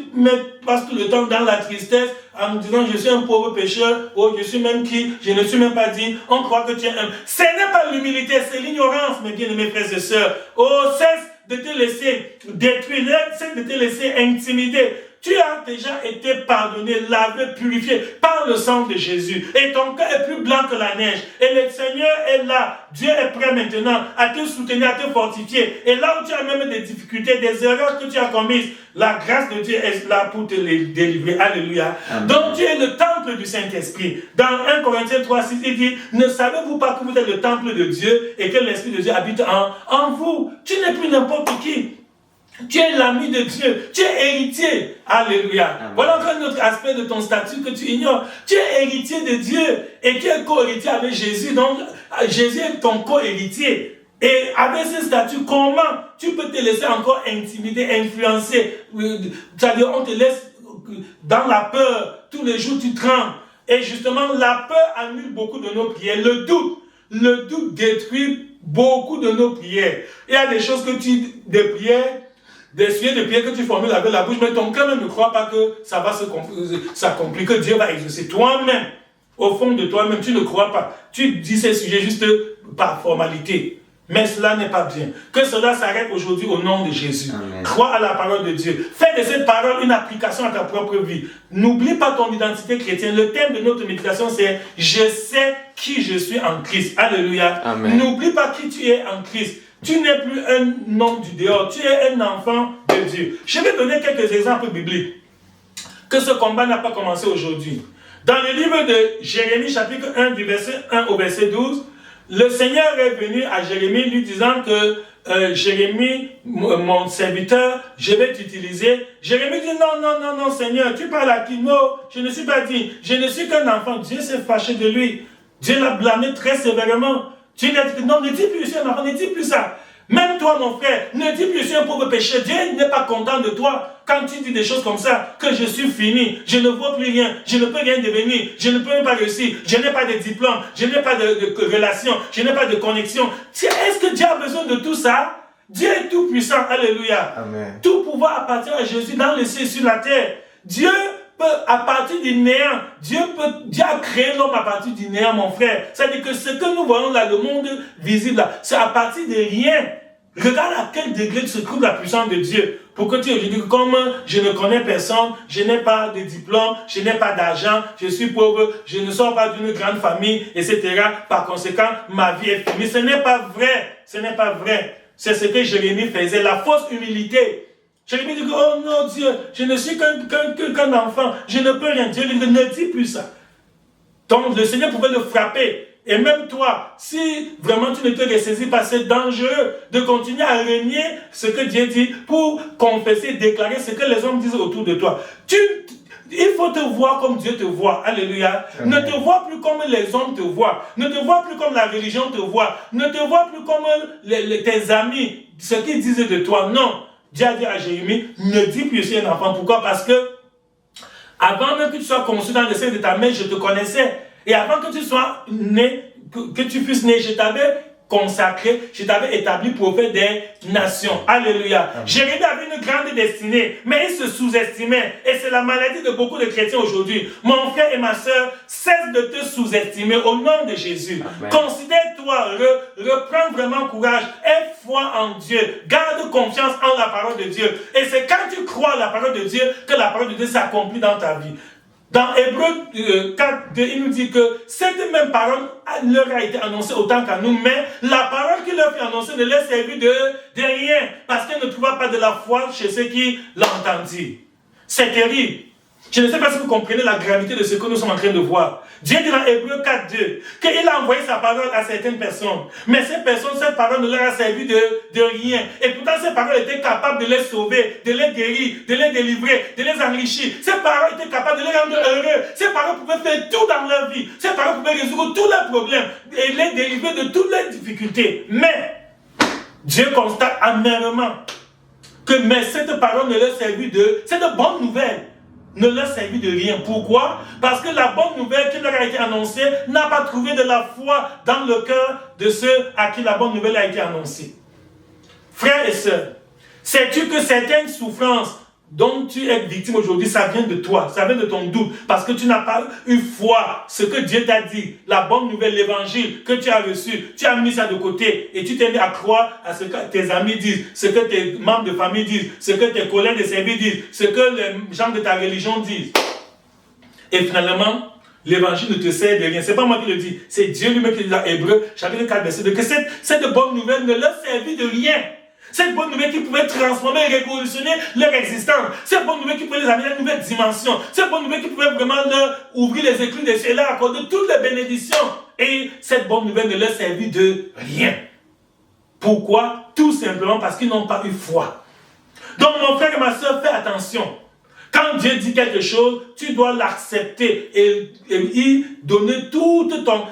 passes tout le temps dans la tristesse, en disant je suis un pauvre pécheur, ou je suis même qui, je ne suis même pas digne, on croit que tu es un. Ce n'est pas l'humilité, c'est l'ignorance, mes bien-aimés frères et sœurs. Oh, cesse de te laisser détruire, cesse de te laisser intimider. tu as déjà été pardonné, lavé, purifié par le sang de Jésus. Et ton cœur est plus blanc que la neige. Et le Seigneur est là. Dieu est prêt maintenant à te soutenir, à te fortifier. Et là où tu as même des difficultés, des erreurs que tu as commises, la grâce de Dieu est là pour te les délivrer. Alléluia. Amen. Donc tu es le temple du Saint-Esprit. Dans 1 Corinthiens 3, 6, il dit, ne savez-vous pas que vous êtes le temple de Dieu et que l'Esprit de Dieu habite en vous? Tu n'es plus n'importe qui. Tu es l'ami de Dieu. Tu es héritier. Alléluia. Amen. Voilà encore un autre aspect de ton statut que tu ignores. Tu es héritier de Dieu et tu es co-héritier avec Jésus. Donc, Jésus est ton co-héritier. Et avec ce statut, comment tu peux te laisser encore intimider, influencer? C'est-à-dire, on te laisse dans la peur. Tous les jours, tu trembles. Et justement, la peur annule beaucoup de nos prières. Le doute détruit beaucoup de nos prières. Il y a des choses des sujets de prière que tu formules avec la bouche, mais ton cœur ne croit pas que ça va s'accomplir, que Dieu va exaucer. Toi-même, au fond de toi-même, tu ne crois pas. Tu dis ces sujets juste par formalité. Mais cela n'est pas bien. Que cela s'arrête aujourd'hui au nom de Jésus. Amen. Crois à la parole de Dieu. Fais de cette parole une application à ta propre vie. N'oublie pas ton identité chrétienne. Le thème de notre méditation, c'est « Je sais qui je suis en Christ ». Alléluia. N'oublie pas qui tu es en Christ. Tu n'es plus un homme du dehors. Tu es un enfant de Dieu. Je vais donner quelques exemples bibliques. Que ce combat n'a pas commencé aujourd'hui. Dans le livre de Jérémie, chapitre 1, du verset 1 au verset 12, le Seigneur est venu à Jérémie lui disant que Jérémie, mon serviteur, je vais t'utiliser. Jérémie dit non, Seigneur, tu parles à qui? Non, je ne suis pas dit. Je ne suis qu'un enfant. Dieu s'est fâché de lui. Dieu l'a blâmé très sévèrement. Dieu lui a dit non, ne dis plus, je suis un enfant, ne dis plus ça. Même toi, mon frère, ne dis plus, je suis un pauvre pécheur. Dieu n'est pas content de toi quand tu dis des choses comme ça, que je suis fini, je ne vois plus rien, je ne peux rien devenir, je ne peux même pas réussir, je n'ai pas de diplôme, je n'ai pas de relation, je n'ai pas de connexion. Est-ce que Dieu a besoin de tout ça? Dieu est tout puissant, alléluia. Amen. Tout pouvoir appartient à Jésus dans le ciel et sur la terre. Dieu peut, à partir du néant, Dieu a créé l'homme à partir du néant, mon frère. C'est-à-dire que ce que nous voyons là, le monde visible là, c'est à partir de rien. Regarde à quel degré se trouve la puissance de Dieu. Pour que tu dis, comme je ne connais personne, je n'ai pas de diplôme, je n'ai pas d'argent, je suis pauvre, je ne sors pas d'une grande famille, etc. Par conséquent, ma vie est finie. Ce n'est pas vrai. Ce n'est pas vrai. C'est ce que Jérémie faisait, la fausse humilité. Jérémie dit, oh non Dieu, je ne suis qu'un enfant, je ne peux rien. Dieu lui dit, ne dis plus ça. Donc le Seigneur pouvait le frapper. Et même toi, si vraiment tu ne te ressaisis pas, c'est dangereux de continuer à renier ce que Dieu dit pour confesser, déclarer ce que les hommes disent autour de toi. Il faut te voir comme Dieu te voit. Alléluia. Amen. Ne te vois plus comme les hommes te voient. Ne te vois plus comme la religion te voit. Ne te vois plus comme tes amis, ce qu'ils disent de toi. Non. Dieu a dit à Jérémie, ne dis plus je suis un enfant. Pourquoi? Parce que avant même que tu sois conçu dans le sein de ta mère, je te connaissais. Et avant que tu sois né, que tu puisses né, je t'avais consacré, je t'avais établi prophète des nations. Alléluia. Jérémie avait une grande destinée, mais il se sous-estimait. Et c'est la maladie de beaucoup de chrétiens aujourd'hui. Mon frère et ma soeur, cesse de te sous-estimer au nom de Jésus. Amen. Considère-toi, reprends vraiment courage, aie foi en Dieu, garde confiance en la parole de Dieu. Et c'est quand tu crois à la parole de Dieu que la parole de Dieu s'accomplit dans ta vie. Dans Hébreux 4, il nous dit que cette même parole leur a été annoncée autant qu'à nous, mais la parole qui leur fut annoncée ne leur servit de rien, parce qu'elle ne trouva pas de la foi chez ceux qui l'entendirent. C'est terrible. Je ne sais pas si vous comprenez la gravité de ce que nous sommes en train de voir. Dieu dit dans Hébreux 4, 2 qu'il a envoyé sa parole à certaines personnes. Mais ces personnes, cette parole ne leur a servi de rien. Et pourtant, ces paroles étaient capables de les sauver, de les guérir, de les délivrer, de les enrichir. Ces paroles étaient capables de les rendre heureux. Ces paroles pouvaient faire tout dans leur vie. Ces paroles pouvaient résoudre tous leurs problèmes et les délivrer de toutes les difficultés. Mais Dieu constate amèrement que cette parole ne leur servit de... C'est de bonnes nouvelles. Ne leur servit de rien. Pourquoi? Parce que la bonne nouvelle qui leur a été annoncée n'a pas trouvé de la foi dans le cœur de ceux à qui la bonne nouvelle a été annoncée. Frères et sœurs, sais-tu que certaines souffrances dont tu es victime aujourd'hui, ça vient de toi, ça vient de ton doute, parce que tu n'as pas eu foi, ce que Dieu t'a dit, la bonne nouvelle, l'évangile que tu as reçu, tu as mis ça de côté et tu t'es mis à croire à ce que tes amis disent, ce que tes membres de famille disent, ce que tes collègues de service disent, ce que les gens de ta religion disent. Et finalement, l'évangile ne te sert de rien. C'est pas moi qui le dis, c'est Dieu lui-même qui dit dans Hébreux, chapitre 4, verset 2, que cette bonne nouvelle ne leur servit de rien. Cette bonne nouvelle qui pouvait transformer et révolutionner leur existence. Cette bonne nouvelle qui pouvait les amener à une nouvelle dimension. Cette bonne nouvelle qui pouvait vraiment leur ouvrir les éclus des cieux et leur accorder toutes les bénédictions. Et cette bonne nouvelle ne leur servit de rien. Pourquoi? Tout simplement parce qu'ils n'ont pas eu foi. Donc mon frère et ma soeur, fais attention. Quand Dieu dit quelque chose, tu dois l'accepter et y donner toute ton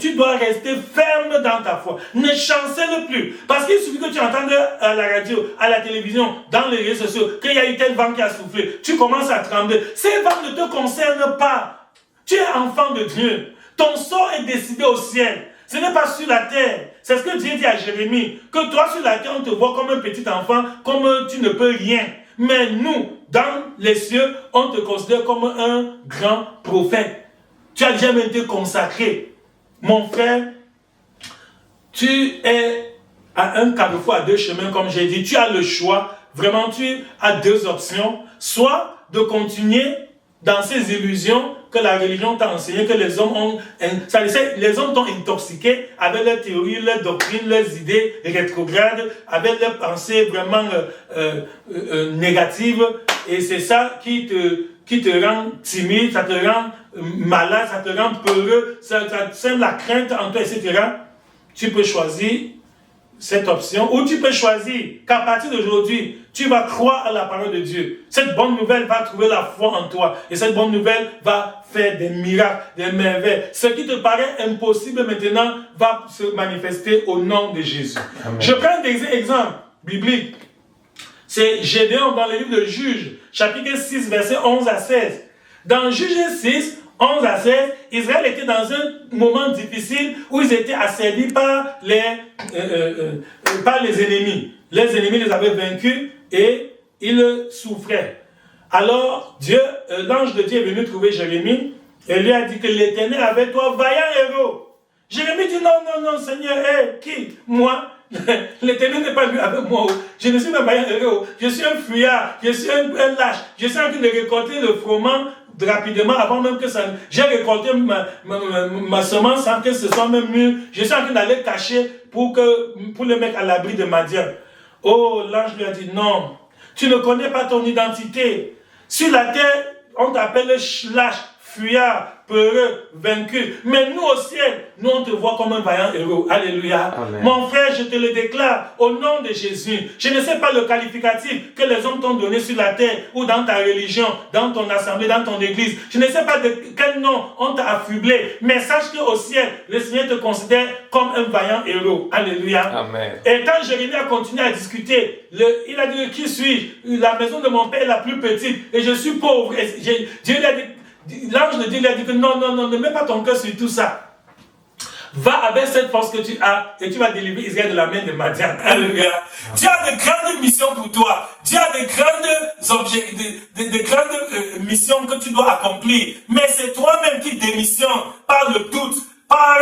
tu dois rester ferme dans ta foi. Ne chancelle plus. Parce qu'il suffit que tu entendes à la radio, à la télévision, dans les réseaux sociaux, qu'il y a eu tel vent qui a soufflé. Tu commences à trembler. Ces vents ne te concernent pas. Tu es enfant de Dieu. Ton sort est décidé au ciel. Ce n'est pas sur la terre. C'est ce que Dieu dit à Jérémie. Que toi sur la terre, on te voit comme un petit enfant, comme tu ne peux rien. Mais nous, dans les cieux, on te considère comme un grand prophète. Tu as jamais été consacré. Mon frère, tu es à un carrefour, à deux chemins, comme j'ai dit. Tu as le choix. Vraiment, tu as deux options. Soit de continuer dans ces illusions que la religion t'a enseigné, que les hommes ont... Les hommes t'ont intoxiqué avec leurs théories, leurs doctrines, leurs idées rétrogrades, avec leurs pensées vraiment négatives. Et c'est ça qui te rend timide, ça te rend malade, ça te rend peureux, ça sème la crainte en toi, etc. Tu peux choisir cette option, ou tu peux choisir qu'à partir d'aujourd'hui, tu vas croire à la parole de Dieu. Cette bonne nouvelle va trouver la foi en toi. Et cette bonne nouvelle va faire des miracles, des merveilles. Ce qui te paraît impossible maintenant va se manifester au nom de Jésus. Amen. Je prends des exemples bibliques. C'est Gédéon dans le livre de Juges, chapitre 6, versets 11 à 16. Dans Juges 6, 11 à 16, Israël était dans un moment difficile où ils étaient asservis par les ennemis. Les ennemis les avaient vaincus et ils souffraient. Alors, l'ange de Dieu est venu trouver Jérémie et lui a dit que l'Éternel avec toi, vaillant héros. Jérémie dit non, Seigneur, qui? Moi? L'Éternel n'est pas lui avec moi. Je ne suis pas un vaillant héros. Je suis un fuyard, je suis un lâche. Je suis en train de récolter le froment rapidement avant même que ça... J'ai récolté ma semence sans que ce soit même mûr. Je suis en train d'aller cacher pour le mettre à l'abri de Madian. Oh, l'ange lui a dit non, tu ne connais pas ton identité. Sur la terre, on t'appelle lâche, fuyard, peureux, vaincu. Mais nous au ciel, nous on te voit comme un vaillant héros. Alléluia. Amen. Mon frère, je te le déclare au nom de Jésus. Je ne sais pas le qualificatif que les hommes t'ont donné sur la terre ou dans ta religion, dans ton assemblée, dans ton église. Je ne sais pas de quel nom on t'a affublé. Mais sache qu'au ciel, le Seigneur te considère comme un vaillant héros. Alléluia. Amen. Et quand Jérémie a continué à discuter, il a dit, qui suis-je? La maison de mon père est la plus petite et je suis pauvre. Et Dieu lui a dit, l'ange de Dieu lui a dit que non, ne mets pas ton cœur sur tout ça. Va avec cette force que tu as et tu vas délivrer Israël de la main de Madian. Alléluia. Dieu a de grandes missions pour toi. Dieu a de grandes missions que tu dois accomplir. Mais c'est toi-même qui démissionnes par le doute, par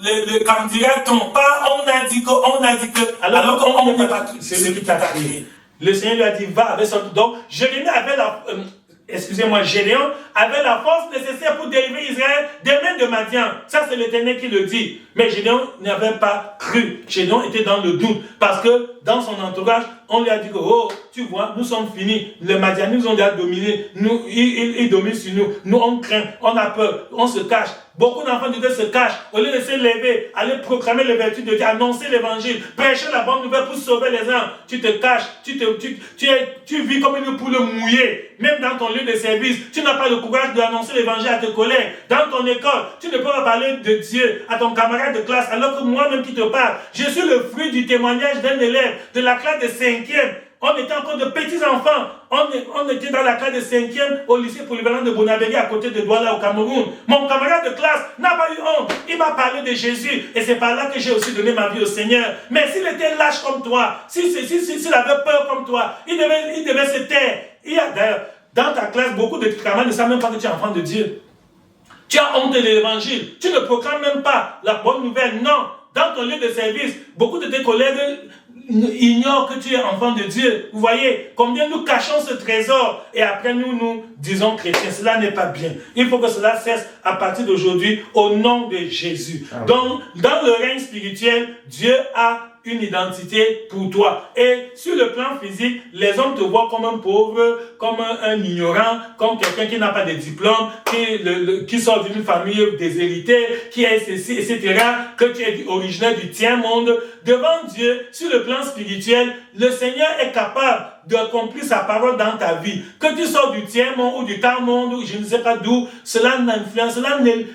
le candidaton, par on a dit que, alors qu'on n'est pas c'est ce qui t'a arrivé. Le Seigneur lui a dit, va avec son... Donc, Jérémie avait Gédéon avait la force nécessaire pour délivrer Israël des mains de Madian. Ça, c'est l'Éternel qui le dit. Mais Gédéon n'avait pas cru. Gédéon était dans le doute. Parce que dans son entourage, on lui a dit que, oh, tu vois, nous sommes finis. Les Madianites nous ont déjà dominés. Ils dominent sur nous. Nous, on craint, on a peur, on se cache. Beaucoup d'enfants de Dieu se cachent. Au lieu de se lever, aller proclamer les vertus de Dieu, annoncer l'évangile, prêcher la bonne nouvelle pour sauver les âmes. Tu te caches, tu vis comme une poule mouillée. Même dans ton lieu de service, tu n'as pas le courage d'annoncer l'évangile à tes collègues. Dans ton école, tu ne peux pas parler de Dieu à ton camarade de classe, alors que moi-même qui te parle, je suis le fruit du témoignage d'un élève de la classe de 5e. On était encore de petits enfants. On était dans la classe de 5e au lycée polyvalent de Bonabéry à côté de Douala au Cameroun. Mon camarade de classe n'a pas eu honte. Il m'a parlé de Jésus. Et c'est par là que j'ai aussi donné ma vie au Seigneur. Mais s'il était lâche comme toi, s'il avait peur comme toi, il devait se taire. Il y a d'ailleurs, dans ta classe, beaucoup de camarades ne savent même pas que tu es enfant de Dieu. Tu as honte de l'évangile. Tu ne proclames même pas la bonne nouvelle. Non. Dans ton lieu de service, beaucoup de tes collègues ignorent que tu es enfant de Dieu. Vous voyez combien nous cachons ce trésor et après nous disons chrétiens. Cela n'est pas bien. Il faut que cela cesse à partir d'aujourd'hui au nom de Jésus. Amen. Donc, dans le règne spirituel, Dieu a une identité pour toi. Et sur le plan physique, les hommes te voient comme un pauvre, comme un ignorant, comme quelqu'un qui n'a pas de diplôme, qui sort d'une famille déshéritée, qui est ceci, etc., que tu es originaire du tiers-monde. Devant Dieu, sur le plan spirituel, le Seigneur est capable d'accomplir sa parole dans ta vie. Que tu sors du tiers-monde ou du temps-monde, ou je ne sais pas d'où, cela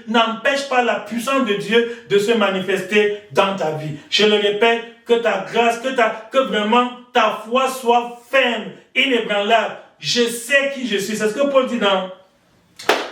n'empêche pas la puissance de Dieu de se manifester dans ta vie. Je le répète, que ta grâce, que vraiment ta foi soit ferme, inébranlable. Je sais qui je suis. C'est ce que Paul dit dans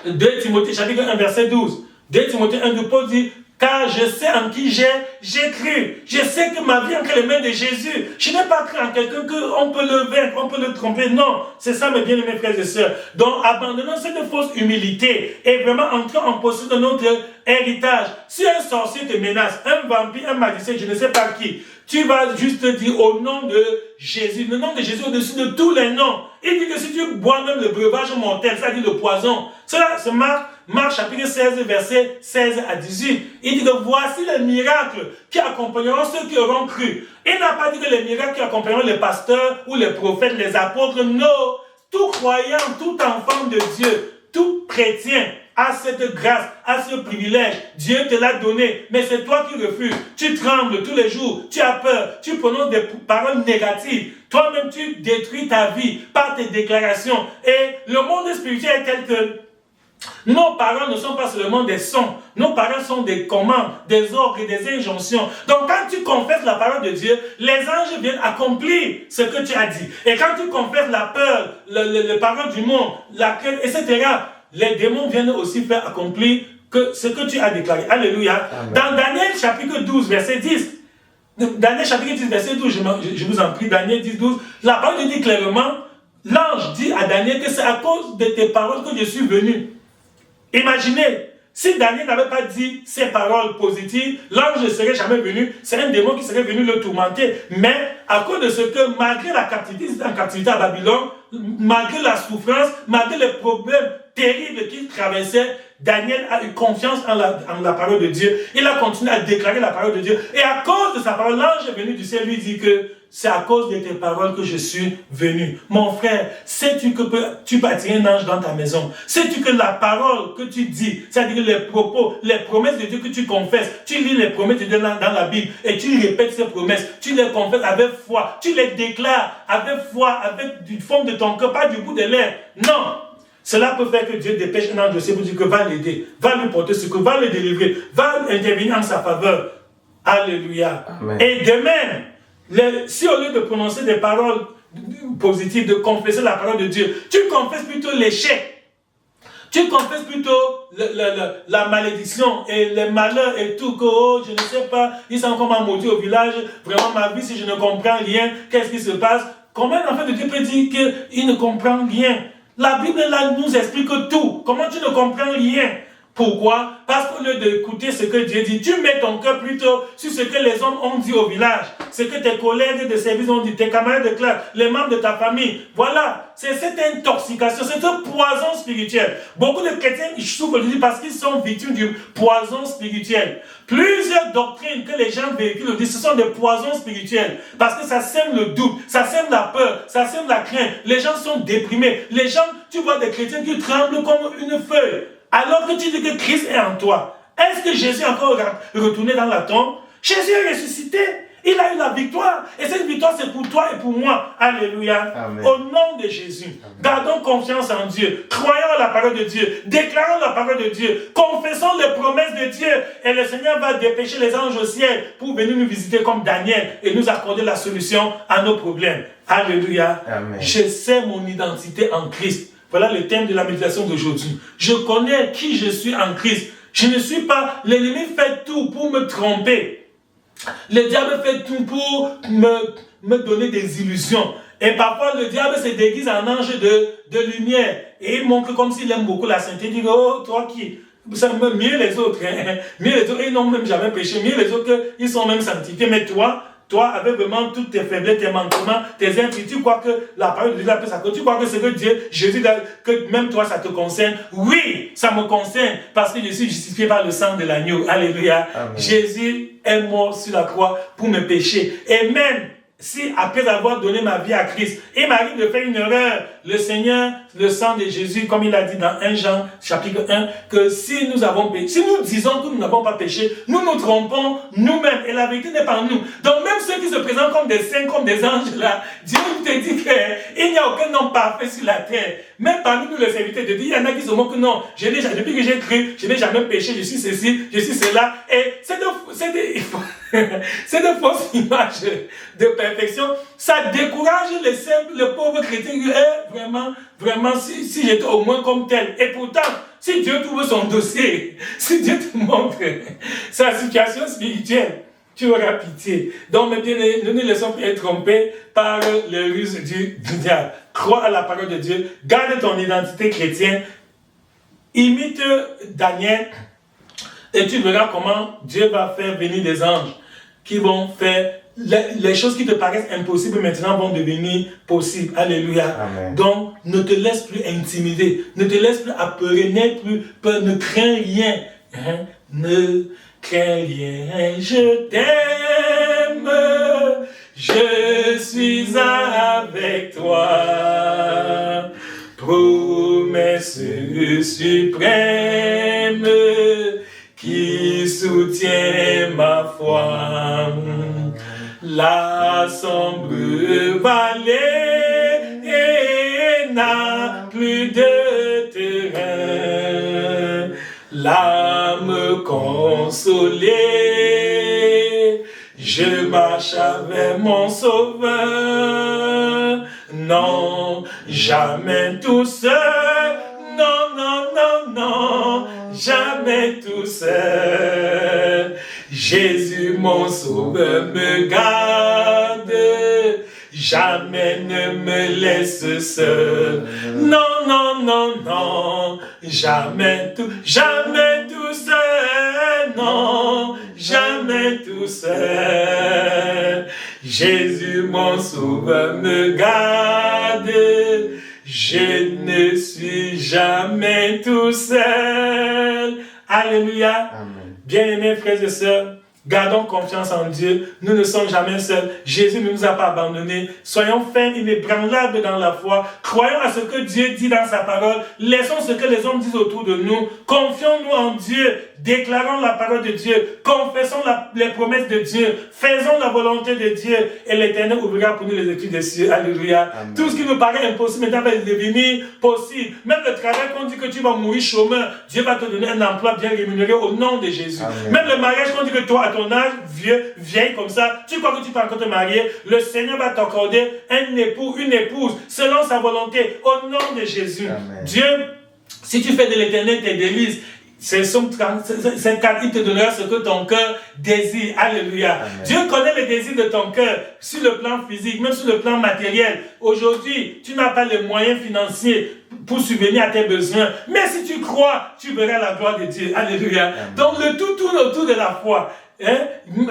2 Timothée chapitre 1 verset 12. 2 Timothée 1 de Paul dit, car je sais en qui j'ai cru. Je sais que ma vie est entre les mains de Jésus. Je n'ai pas cru en quelqu'un qu'on peut le vaincre, on peut le tromper. Non, c'est ça mes bien-aimés frères et sœurs. Donc abandonnons cette fausse humilité et vraiment entrons en possession de notre héritage. Si un sorcier te menace, un vampire, un magicien, je ne sais pas qui, tu vas juste dire au nom de Jésus, le nom de Jésus au-dessus de tous les noms. Il dit que si tu bois même le breuvage mortel, c'est-à-dire le poison, cela c'est Marc chapitre 16, verset 16 à 18. Il dit que voici les miracles qui accompagneront ceux qui auront cru. Il n'a pas dit que les miracles qui accompagneront les pasteurs ou les prophètes, les apôtres. Non, tout croyant, tout enfant de Dieu, tout chrétien a cette grâce, a ce privilège. Dieu te l'a donné, mais c'est toi qui refuses. Tu trembles tous les jours, tu as peur, tu prononces des paroles négatives. Toi-même, tu détruis ta vie par tes déclarations. Et le monde spirituel est tel que nos paroles ne sont pas seulement des sons. Nos paroles sont des commandes, des ordres et des injonctions. Donc quand tu confesses la parole de Dieu, les anges viennent accomplir ce que tu as dit. Et quand tu confesses la peur, les paroles du monde, la crainte, etc., les démons viennent aussi faire accomplir ce que tu as déclaré. Alléluia. Amen. Dans Daniel chapitre 12, verset 10, Daniel chapitre 10, verset 12, je vous en prie, Daniel 10, 12, la parole dit clairement, l'ange dit à Daniel que c'est à cause de tes paroles que je suis venu. Imaginez, si Daniel n'avait pas dit ces paroles positives, l'ange ne serait jamais venu, c'est un démon qui serait venu le tourmenter. Mais à cause de ce que, malgré la captivité, en captivité à Babylone, malgré la souffrance, malgré les problèmes terribles qu'il traversait, Daniel a eu confiance en la parole de Dieu. Il a continué à déclarer la parole de Dieu. Et à cause de sa parole, l'ange est venu du ciel lui dit que c'est à cause de tes paroles que je suis venu. Mon frère, sais-tu que tu peux attirer un ange dans ta maison? Sais-tu que la parole que tu dis, c'est-à-dire les propos, les promesses de Dieu que tu confesses, tu lis les promesses de Dieu dans la Bible et tu répètes ces promesses, tu les confesses avec foi, tu les déclares avec foi, avec du fond de ton cœur, pas du bout des lèvres. Non! Cela peut faire que Dieu dépêche un ange de ciel pour dire que va l'aider, va lui porter secours, va le délivrer, va intervenir en sa faveur. Alléluia. Amen. Et de même, si au lieu de prononcer des paroles positives, de confesser la parole de Dieu, tu confesses plutôt l'échec, tu confesses plutôt la malédiction et les malheurs et tout, que oh, je ne sais pas, ils sont comme un maudit au village, vraiment ma vie, si je ne comprends rien, qu'est-ce qui se passe? Comment un enfant de Dieu peut dire qu'il ne comprend rien? La Bible là nous explique tout. Comment tu ne comprends rien? Pourquoi? Parce qu'au lieu d'écouter ce que Dieu dit, tu mets ton cœur plutôt sur ce que les hommes ont dit au village, ce que tes collègues de service ont dit, tes camarades de classe, les membres de ta famille. Voilà, c'est cette intoxication, c'est un poison spirituel. Beaucoup de chrétiens ils souffrent aujourd'hui parce qu'ils sont victimes du poison spirituel. Plusieurs doctrines que les gens véhiculent aujourd'hui, ce sont des poisons spirituels. Parce que ça sème le doute, ça sème la peur, ça sème la crainte. Les gens sont déprimés. Les gens, tu vois des chrétiens qui tremblent comme une feuille. Alors que tu dis que Christ est en toi. Est-ce que Jésus est encore retourné dans la tombe? Jésus est ressuscité. Il a eu la victoire. Et cette victoire, c'est pour toi et pour moi. Alléluia. Amen. Au nom de Jésus, amen. Gardons confiance en Dieu. Croyons à la parole de Dieu. Déclarons la parole de Dieu. Confessons les promesses de Dieu. Et le Seigneur va dépêcher les anges au ciel pour venir nous visiter comme Daniel et nous accorder la solution à nos problèmes. Alléluia. Amen. Je sais mon identité en Christ. Voilà le thème de la méditation d'aujourd'hui. Je connais qui je suis en Christ. Je ne suis pas... L'ennemi fait tout pour me tromper. Le diable fait tout pour me donner des illusions. Et parfois, le diable se déguise en ange de lumière. Et il montre comme s'il aime beaucoup la sainteté. Il dit, oh, toi qui... Ça me mieux les autres. Hein? Mieux les autres, ils n'ont même jamais péché. Mieux les autres, ils sont même sanctifiés. Mais toi, avec vraiment toutes tes faiblesses, tes manquements, tes impies, tu crois que la parole de Dieu appelle ça, tu crois que c'est que Dieu, Jésus, que même toi, ça te concerne. Oui, ça me concerne parce que je suis justifié par le sang de l'agneau. Alléluia. Amen. Jésus est mort sur la croix pour mes péchés. Et même si après avoir donné ma vie à Christ, il m'arrive de faire une erreur, le Seigneur, le sang de Jésus, comme il a dit dans 1 Jean, chapitre 1, que si nous avons péché, si nous disons que nous n'avons pas péché, nous nous trompons nous-mêmes, et la vérité n'est pas en nous. Donc même ceux qui se présentent comme des saints, comme des anges là, Dieu te dit qu'il n'y a aucun homme parfait sur la terre. Même parmi nous les serviteurs de Dieu, il y en a qui se moquent que non, depuis que j'ai cru, je n'ai jamais péché, je suis ceci, je suis cela, et c'est de fausses images de perfection. Ça décourage les simples, les pauvres chrétiens. Vraiment, si j'étais au moins comme tel. Et pourtant, si Dieu trouve son dossier, si Dieu te montre sa situation spirituelle, tu auras pitié. Donc, mes bien-aimés, ne nous laissons plus être trompés par les ruses du diable. Crois à la parole de Dieu. Garde ton identité chrétienne. Imite Daniel. Et tu verras comment Dieu va faire venir des anges qui vont faire les choses qui te paraissent impossibles maintenant vont devenir possibles. Alléluia. Amen. Donc, ne te laisse plus intimider. Ne te laisse plus apeurer. N'aie plus peur. Ne crains rien. Hein? Ne crains rien. Je t'aime. Je suis avec toi. Promesse suprême qui soutient ma foi. La sombre vallée n'a plus de terrain. L'âme consolée, je marche avec mon sauveur. Non, jamais tout seul. Non, non, non, non, jamais tout seul. Jésus, mon sauveur, me garde. Jamais ne me laisse seul. Non, non, non, non, jamais tout seul. Non, jamais tout seul. Jésus, mon sauveur, me garde. Je ne suis jamais tout seul. Alléluia. Amen. Bien-aimés frères et sœurs, gardons confiance en Dieu. Nous ne sommes jamais seuls. Jésus ne nous a pas abandonnés. Soyons fermes, inébranlables dans la foi. Croyons à ce que Dieu dit dans sa parole. Laissons ce que les hommes disent autour de nous. Confions-nous en Dieu. Déclarons la parole de Dieu. Confessons les promesses de Dieu. Faisons la volonté de Dieu. Et l'Éternel ouvrira pour nous les études des cieux. Alléluia. Amen. Tout ce qui nous paraît impossible maintenant va devenir possible. Même le travail qu'on dit que tu vas mourir chômeur, Dieu va te donner un emploi bien rémunéré au nom de Jésus. Amen. Même le mariage qu'on dit que toi, à ton âge, vieille comme ça, tu crois que tu peux encore te marier, le Seigneur va t'accorder un époux, une épouse, selon sa volonté, au nom de Jésus. Amen. Dieu, si tu fais de l'Éternel tes délices, c'est Somme 54, il te donnera ce que ton cœur désire. Alléluia. Amen. Dieu connaît les désirs de ton cœur sur le plan physique, même sur le plan matériel. Aujourd'hui, tu n'as pas les moyens financiers pour subvenir à tes besoins. Mais si tu crois, tu verras la gloire de Dieu. Alléluia. Amen. Donc le tout tourne autour de la foi. Hein?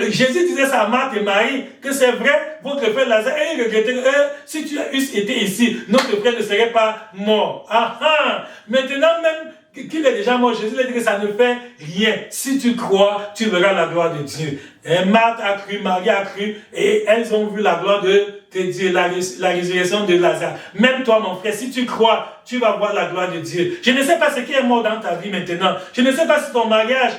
Jésus disait ça à Marthe et Marie, que c'est vrai, votre frère Lazare, il regrettait, si tu eusses été ici, notre frère ne serait pas mort. Maintenant même qu'il est déjà mort, Jésus a dit que ça ne fait rien. Si tu crois, tu verras la gloire de Dieu. Et Marthe a cru, Marie a cru, et elles ont vu la gloire de Dieu, la résurrection de Lazare. Même toi, mon frère, si tu crois, tu vas voir la gloire de Dieu. Je ne sais pas ce qui est mort dans ta vie maintenant. Je ne sais pas si ton mariage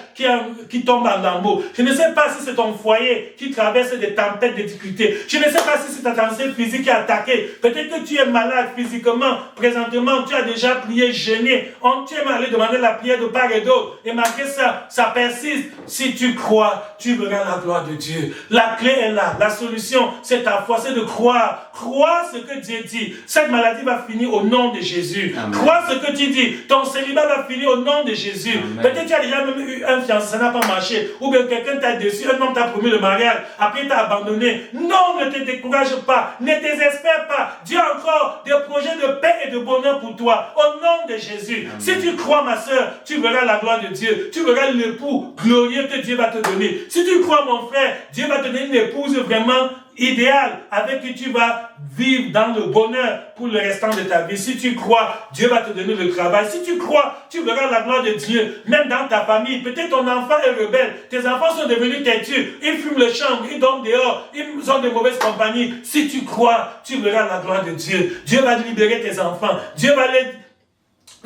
qui tombe en lambeaux. Je ne sais pas si c'est ton foyer qui traverse des tempêtes, des difficultés. Je ne sais pas si c'est ta santé physique qui est attaquée. Peut-être que tu es malade physiquement. Présentement, tu as déjà prié, jeûné. Tu es allé demander la prière de part et d'autre. Et malgré ça, ça persiste. Si tu crois, tu verras la gloire de Dieu. La clé est là. La solution, c'est ta foi, c'est de croire. Croire ce que Dieu dit. Cette maladie va finir au nom de Jésus. Amen. Crois ce que tu dis. Ton célibat va finir au nom de Jésus. Peut-être tu as déjà même eu un fiancé, ça n'a pas marché. Ou bien quelqu'un t'a déçu, un homme t'a promis le mariage, après il t'a abandonné. Non, ne te décourage pas, ne désespère pas. Dieu a encore des projets de paix et de bonheur pour toi. Au nom de Jésus. Amen. Si tu crois, ma soeur, tu verras la gloire de Dieu. Tu verras l'époux glorieux que Dieu va te donner. Si tu crois, mon frère, Dieu va te donner une épouse vraiment idéal avec qui tu vas vivre dans le bonheur pour le restant de ta vie. Si tu crois, Dieu va te donner le travail. Si tu crois, tu verras la gloire de Dieu, même dans ta famille. Peut-être ton enfant est rebelle, tes enfants sont devenus têtus, ils fument le chambre, ils dorment dehors, ils ont de mauvaises compagnies. Si tu crois, tu verras la gloire de Dieu. Dieu va libérer tes enfants. Dieu va les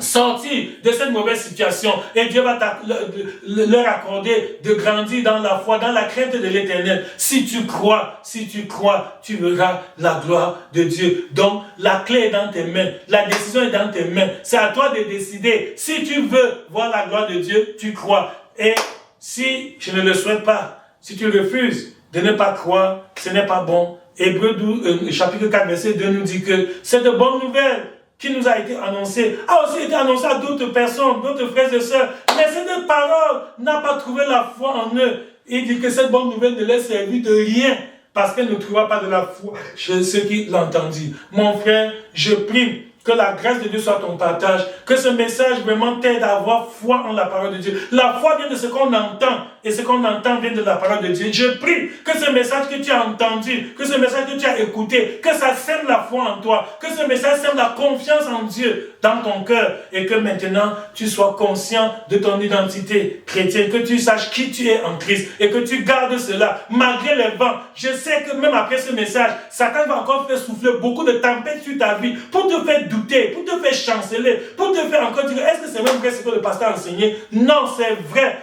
sortir de cette mauvaise situation et Dieu va leur accorder de grandir dans la foi, dans la crainte de l'Éternel. Si tu crois, tu verras la gloire de Dieu. Donc, la clé est dans tes mains, la décision est dans tes mains. C'est à toi de décider. Si tu veux voir la gloire de Dieu, tu crois. Et si je ne le souhaite pas, si tu refuses de ne pas croire, ce n'est pas bon. Hébreux 12, chapitre 4, verset 2 nous dit que c'est de bonnes nouvelles qui nous a été annoncé, a aussi été annoncé à d'autres personnes, d'autres frères et sœurs. Mais cette parole n'a pas trouvé la foi en eux. Il dit que cette bonne nouvelle ne leur servit de rien parce qu'elle ne trouva pas de la foi chez ceux qui l'entendirent. Mon frère, je prie que la grâce de Dieu soit ton partage, que ce message vraiment t'aide à avoir foi en la parole de Dieu. La foi vient de ce qu'on entend, et ce qu'on entend vient de la parole de Dieu. Je prie que ce message que tu as entendu, que ce message que tu as écouté, que ça sème la foi en toi, que ce message sème la confiance en Dieu dans ton cœur, et que maintenant tu sois conscient de ton identité chrétienne, que tu saches qui tu es en Christ, et que tu gardes cela malgré les vents. Je sais que même après ce message, Satan va encore faire souffler beaucoup de tempêtes sur ta vie, pour te faire douter, pour te faire chanceler, pour te faire encore dire, est-ce que c'est même vrai ce que le pasteur a enseigné? Non, c'est vrai.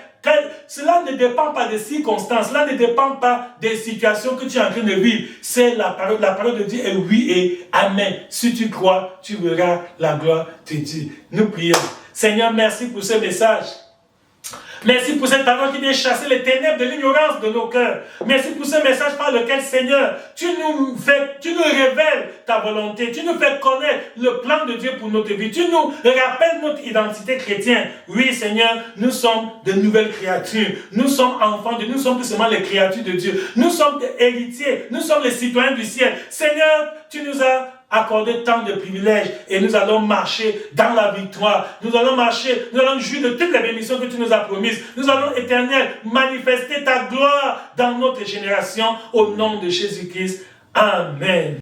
Cela ne dépend pas des circonstances, cela ne dépend pas des situations que tu es en train de vivre. C'est la parole de Dieu est oui et amen. Si tu crois, tu verras la gloire de Dieu. Nous prions. Seigneur, merci pour ce message. Merci pour cette parole qui vient chasser les ténèbres de l'ignorance de nos cœurs. Merci pour ce message par lequel, Seigneur, tu nous révèles ta volonté. Tu nous fais connaître le plan de Dieu pour notre vie. Tu nous rappelles notre identité chrétienne. Oui, Seigneur, nous sommes de nouvelles créatures. Nous sommes enfants de Dieu. Nous sommes plus seulement les créatures de Dieu. Nous sommes des héritiers. Nous sommes les citoyens du ciel. Seigneur, tu nous as accordé tant de privilèges et nous allons marcher dans la victoire. Nous allons marcher, nous allons jouir de toutes les bénédictions que tu nous as promises. Nous allons, Éternel, manifester ta gloire dans notre génération au nom de Jésus-Christ. Amen.